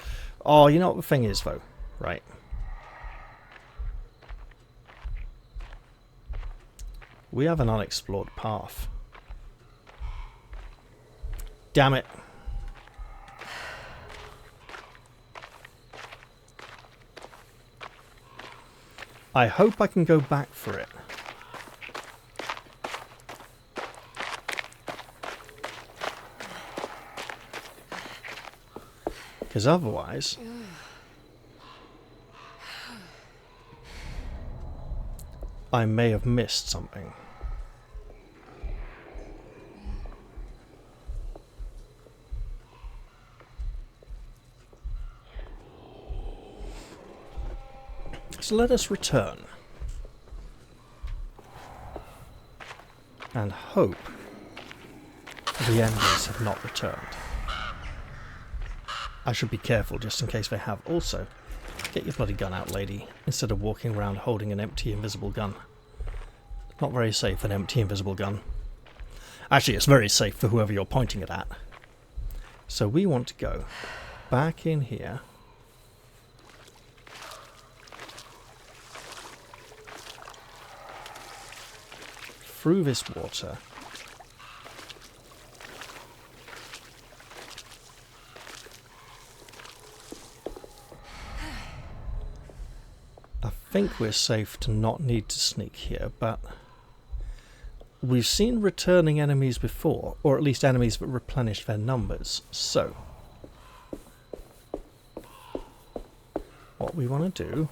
Oh, you know what the thing is, though? Right. We have an unexplored path. Damn it. I hope I can go back for it. Because otherwise... I may have missed something. So let us return. And hope the enemies have not returned. I should be careful just in case they have. Also, get your bloody gun out, lady, instead of walking around holding an empty invisible gun. Not very safe, an empty invisible gun. Actually, it's very safe for whoever you're pointing it at. So we want to go back in here. Through this water. I think we're safe to not need to sneak here, but we've seen returning enemies before, or at least enemies that replenish their numbers, so what we want to do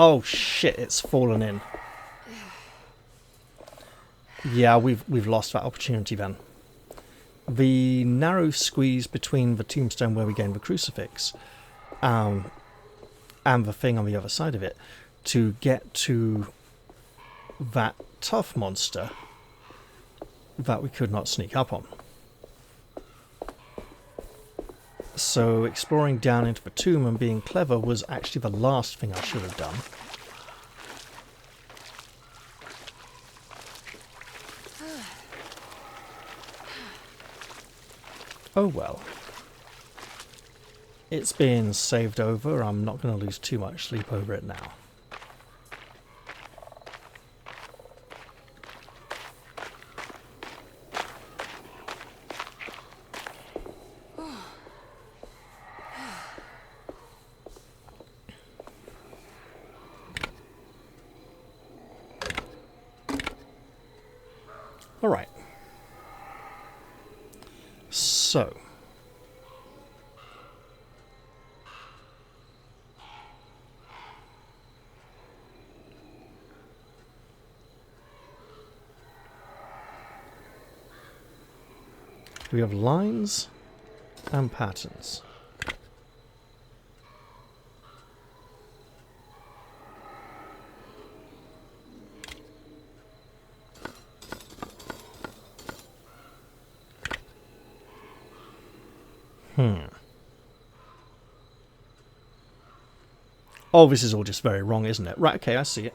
Oh shit, it's fallen in. Yeah, we've lost that opportunity then. The narrow squeeze between the tombstone where we gained the crucifix and the thing on the other side of it to get to that tough monster that we could not sneak up on. So exploring down into the tomb and being clever was actually the last thing I should have done. Oh well. It's been saved over. I'm not going to lose too much sleep over it now. Alright. So. We have lines and patterns. Oh, this is all just very wrong, isn't it? Right, okay, I see it.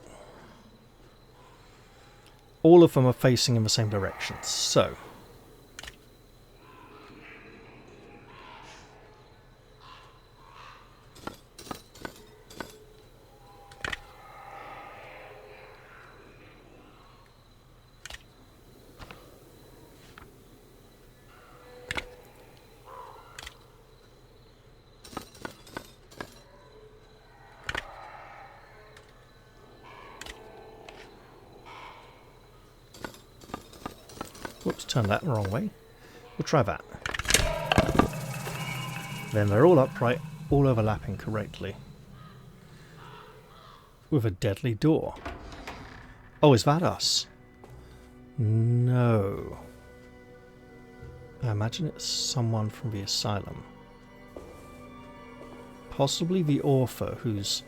All of them are facing in the same direction, so... Whoops, turned that the wrong way. We'll try that. Then they're all upright, all overlapping correctly. With a deadly door. Oh, is that us? No. I imagine it's someone from the asylum. Possibly the author whose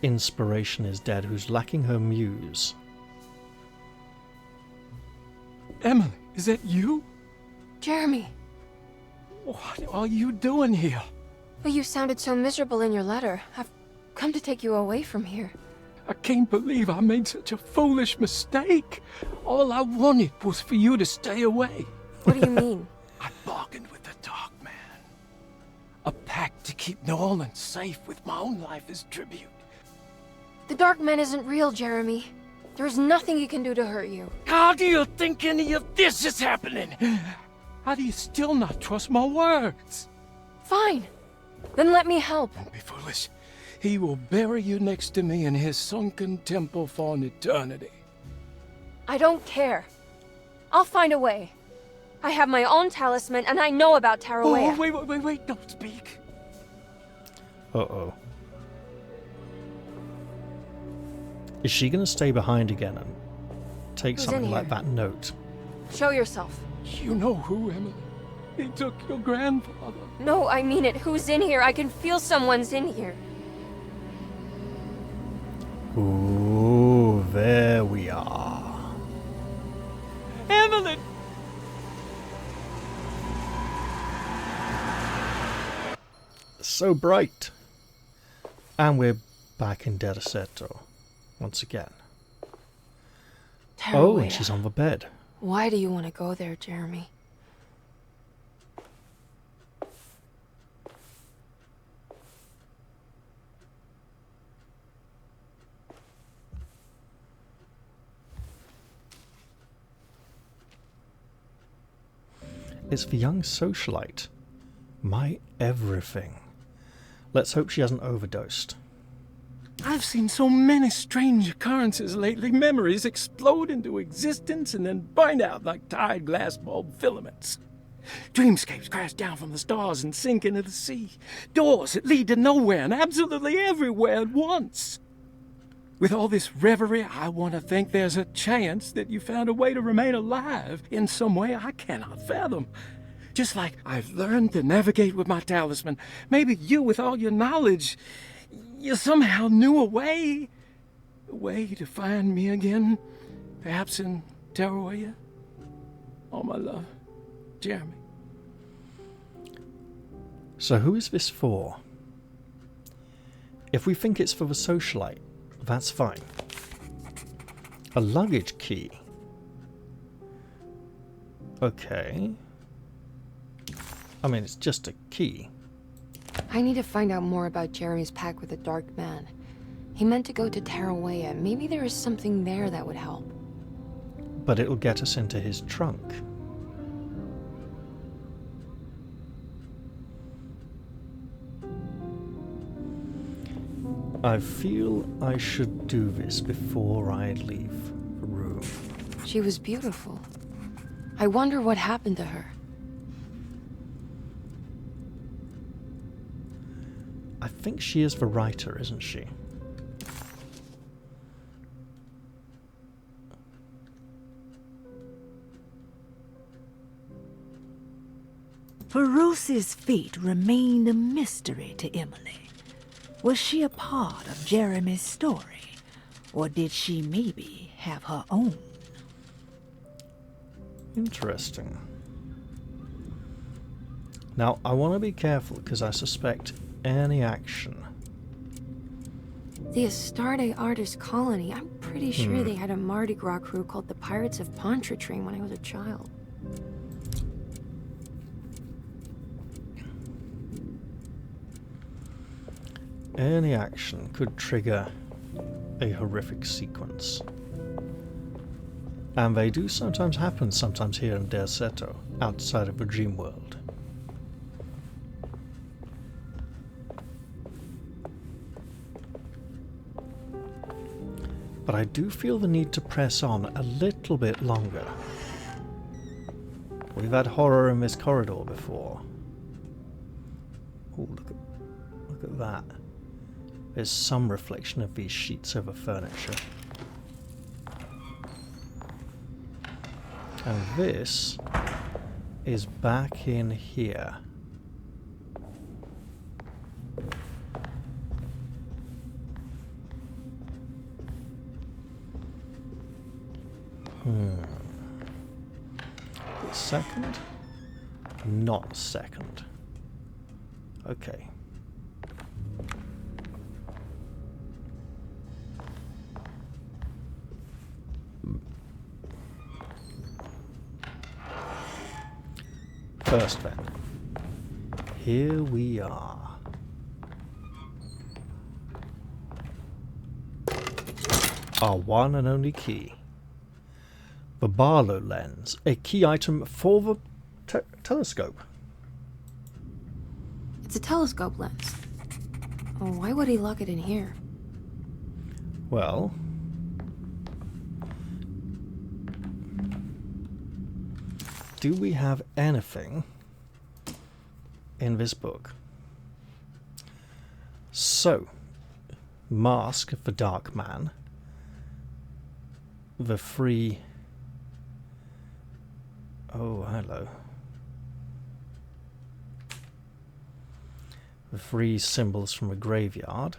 inspiration is dead, who's lacking her muse. Emily, is that you? Jeremy. What are you doing here? Well, you sounded so miserable in your letter. I've come to take you away from here. I can't believe I made such a foolish mistake. All I wanted was for you to stay away. What do you mean? I bargained with the Dark Man. A pact to keep New Orleans safe with my own life as tribute. The Dark Man isn't real, Jeremy. There is nothing he can do to hurt you. How do you think any of this is happening? How do you still not trust my words? Fine. Then let me help. Don't be foolish. He will bury you next to me in his sunken temple for an eternity. I don't care. I'll find a way. I have my own talisman, and I know about Tarawea. Oh, wait, don't speak. Uh-oh. Is she going to stay behind again and take Who's something in like here? that note? Show yourself. You know who, Emily? He took your grandfather. No, I mean it. Who's in here? I can feel someone's in here. Ooh, there we are. Emily! So bright. And we're back in Derceto once again. Oh, and she's on the bed. Why do you want to go there, Jeremy? It's the young socialite. My everything. Let's hope she hasn't overdosed. I've seen so many strange occurrences lately. Memories explode into existence and then burn out like tired glass bulb filaments. Dreamscapes crash down from the stars and sink into the sea. Doors that lead to nowhere and absolutely everywhere at once. With all this reverie, I want to think there's a chance that you found a way to remain alive in some way I cannot fathom. Just like I've learned to navigate with my talisman, maybe you, with all your knowledge, you somehow knew a way to find me again, perhaps in Terrawaya. All my love, Jeremy. So who is this for? If we think it's for the socialite, that's fine. A luggage key. Okay. I mean, it's just a key. I need to find out more about Jeremy's pact with the Dark Man. He meant to go to Terrawaya. Maybe there is something there that would help. But it'll get us into his trunk. I feel I should do this before I leave the room. She was beautiful. I wonder what happened to her. I think she is the writer, isn't she? Bruce's fate remained a mystery to Emily. Was she a part of Jeremy's story, or did she maybe have her own? Interesting. Now, I want to be careful because I suspect any action. The Astarte Artist Colony. I'm pretty sure they had a Mardi Gras crew called the Pirates of Pontchartrain when I was a child. Any action could trigger a horrific sequence. And they do sometimes happen sometimes here in Derceto, outside of the dream world. But I do feel the need to press on a little bit longer. We've had horror in this corridor before. Oh, look at that. There's some reflection of these sheets over furniture. And this is back in here. Second? Not second. Okay. First then. Here we are. Our one and only key. The Barlow lens, a key item for the telescope. It's a telescope lens. Oh, why would he lock it in here? Well, do we have anything in this book? So, Mask of the Dark Man, the free... Oh, hello. The free symbols from a graveyard.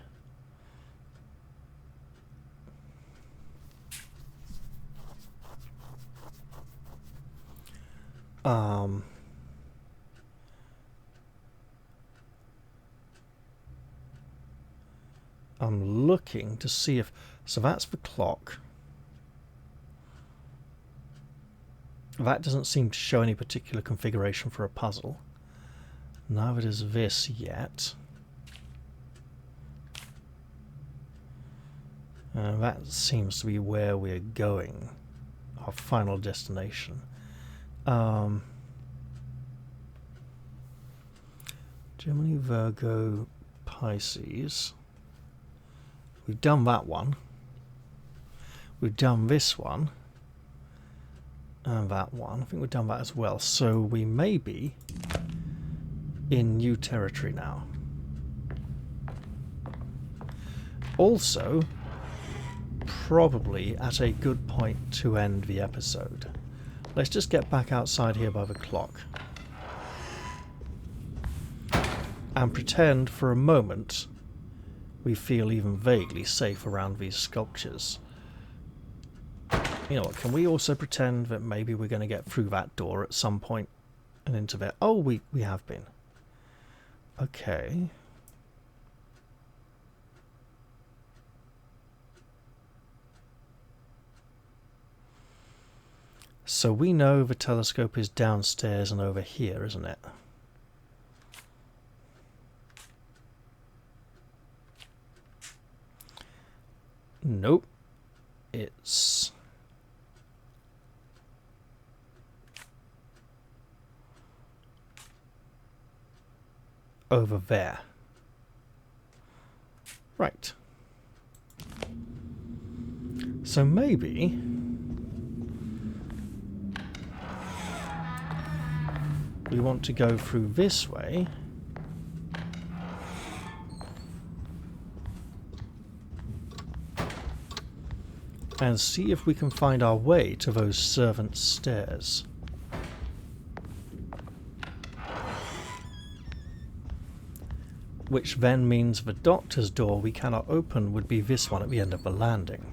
I'm looking to see if... So that's the clock. That doesn't seem to show any particular configuration for a puzzle. Neither does this yet. That seems to be where we're going. Our final destination. Gemini, Virgo, Pisces. We've done that one. We've done this one. And that one. I think we've done that as well. So we may be in new territory now. Also, probably at a good point to end the episode. Let's just get back outside here by the clock. And pretend for a moment we feel even vaguely safe around these sculptures. You know what, can we also pretend that maybe we're going to get through that door at some point and into there? Oh, we have been. Okay. So we know the telescope is downstairs and over here, isn't it? Nope. It's... over there. Right. So maybe... we want to go through this way. And see if we can find our way to those servants' stairs. Which then means the doctor's door we cannot open would be this one at the end of the landing.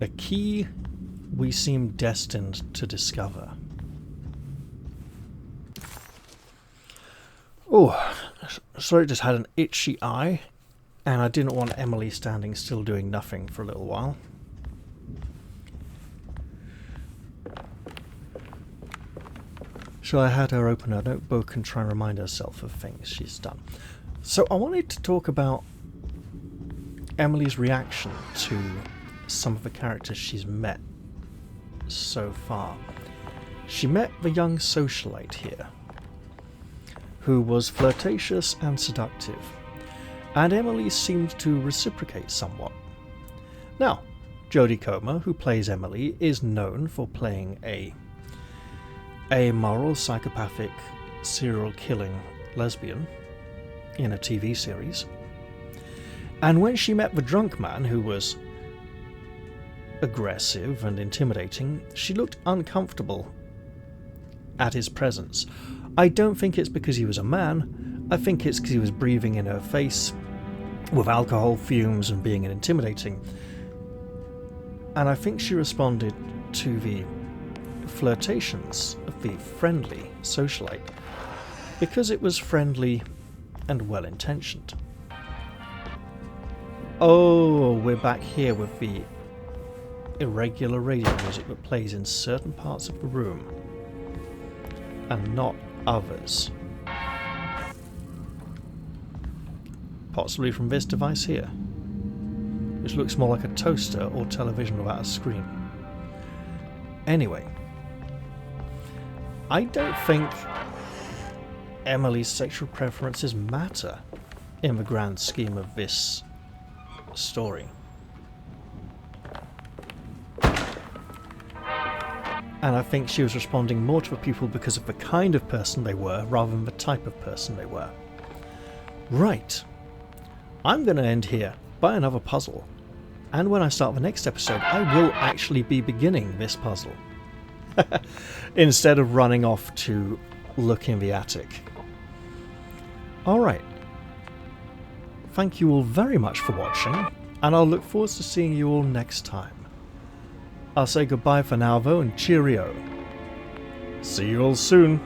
A key we seem destined to discover. Oh, sorry, just had an itchy eye, and I didn't want Emily standing still doing nothing for a little while. So I had her open her notebook and try and remind herself of things she's done. So I wanted to talk about Emily's reaction to some of the characters she's met so far. She met the young socialite here, who was flirtatious and seductive, and Emily seemed to reciprocate somewhat. Now, Jodie Comer, who plays Emily, is known for playing a amoral, psychopathic, serial-killing lesbian in a TV series. And when she met the drunk man, who was aggressive and intimidating, she looked uncomfortable at his presence. I don't think it's because he was a man. I think it's because he was breathing in her face with alcohol fumes and being intimidating. And I think she responded to the flirtations of the friendly socialite because it was friendly and well-intentioned. Oh, we're back here with the irregular radio music that plays in certain parts of the room and not others. Possibly from this device here, which looks more like a toaster or television without a screen. Anyway, I don't think Emily's sexual preferences matter in the grand scheme of this story. And I think she was responding more to the people because of the kind of person they were rather than the type of person they were. Right. I'm going to end here by another puzzle. And when I start the next episode, I will actually be beginning this puzzle. Instead of running off to look in the attic. Alright. Thank you all very much for watching, and I'll look forward to seeing you all next time. I'll say goodbye for now though, and cheerio. See you all soon.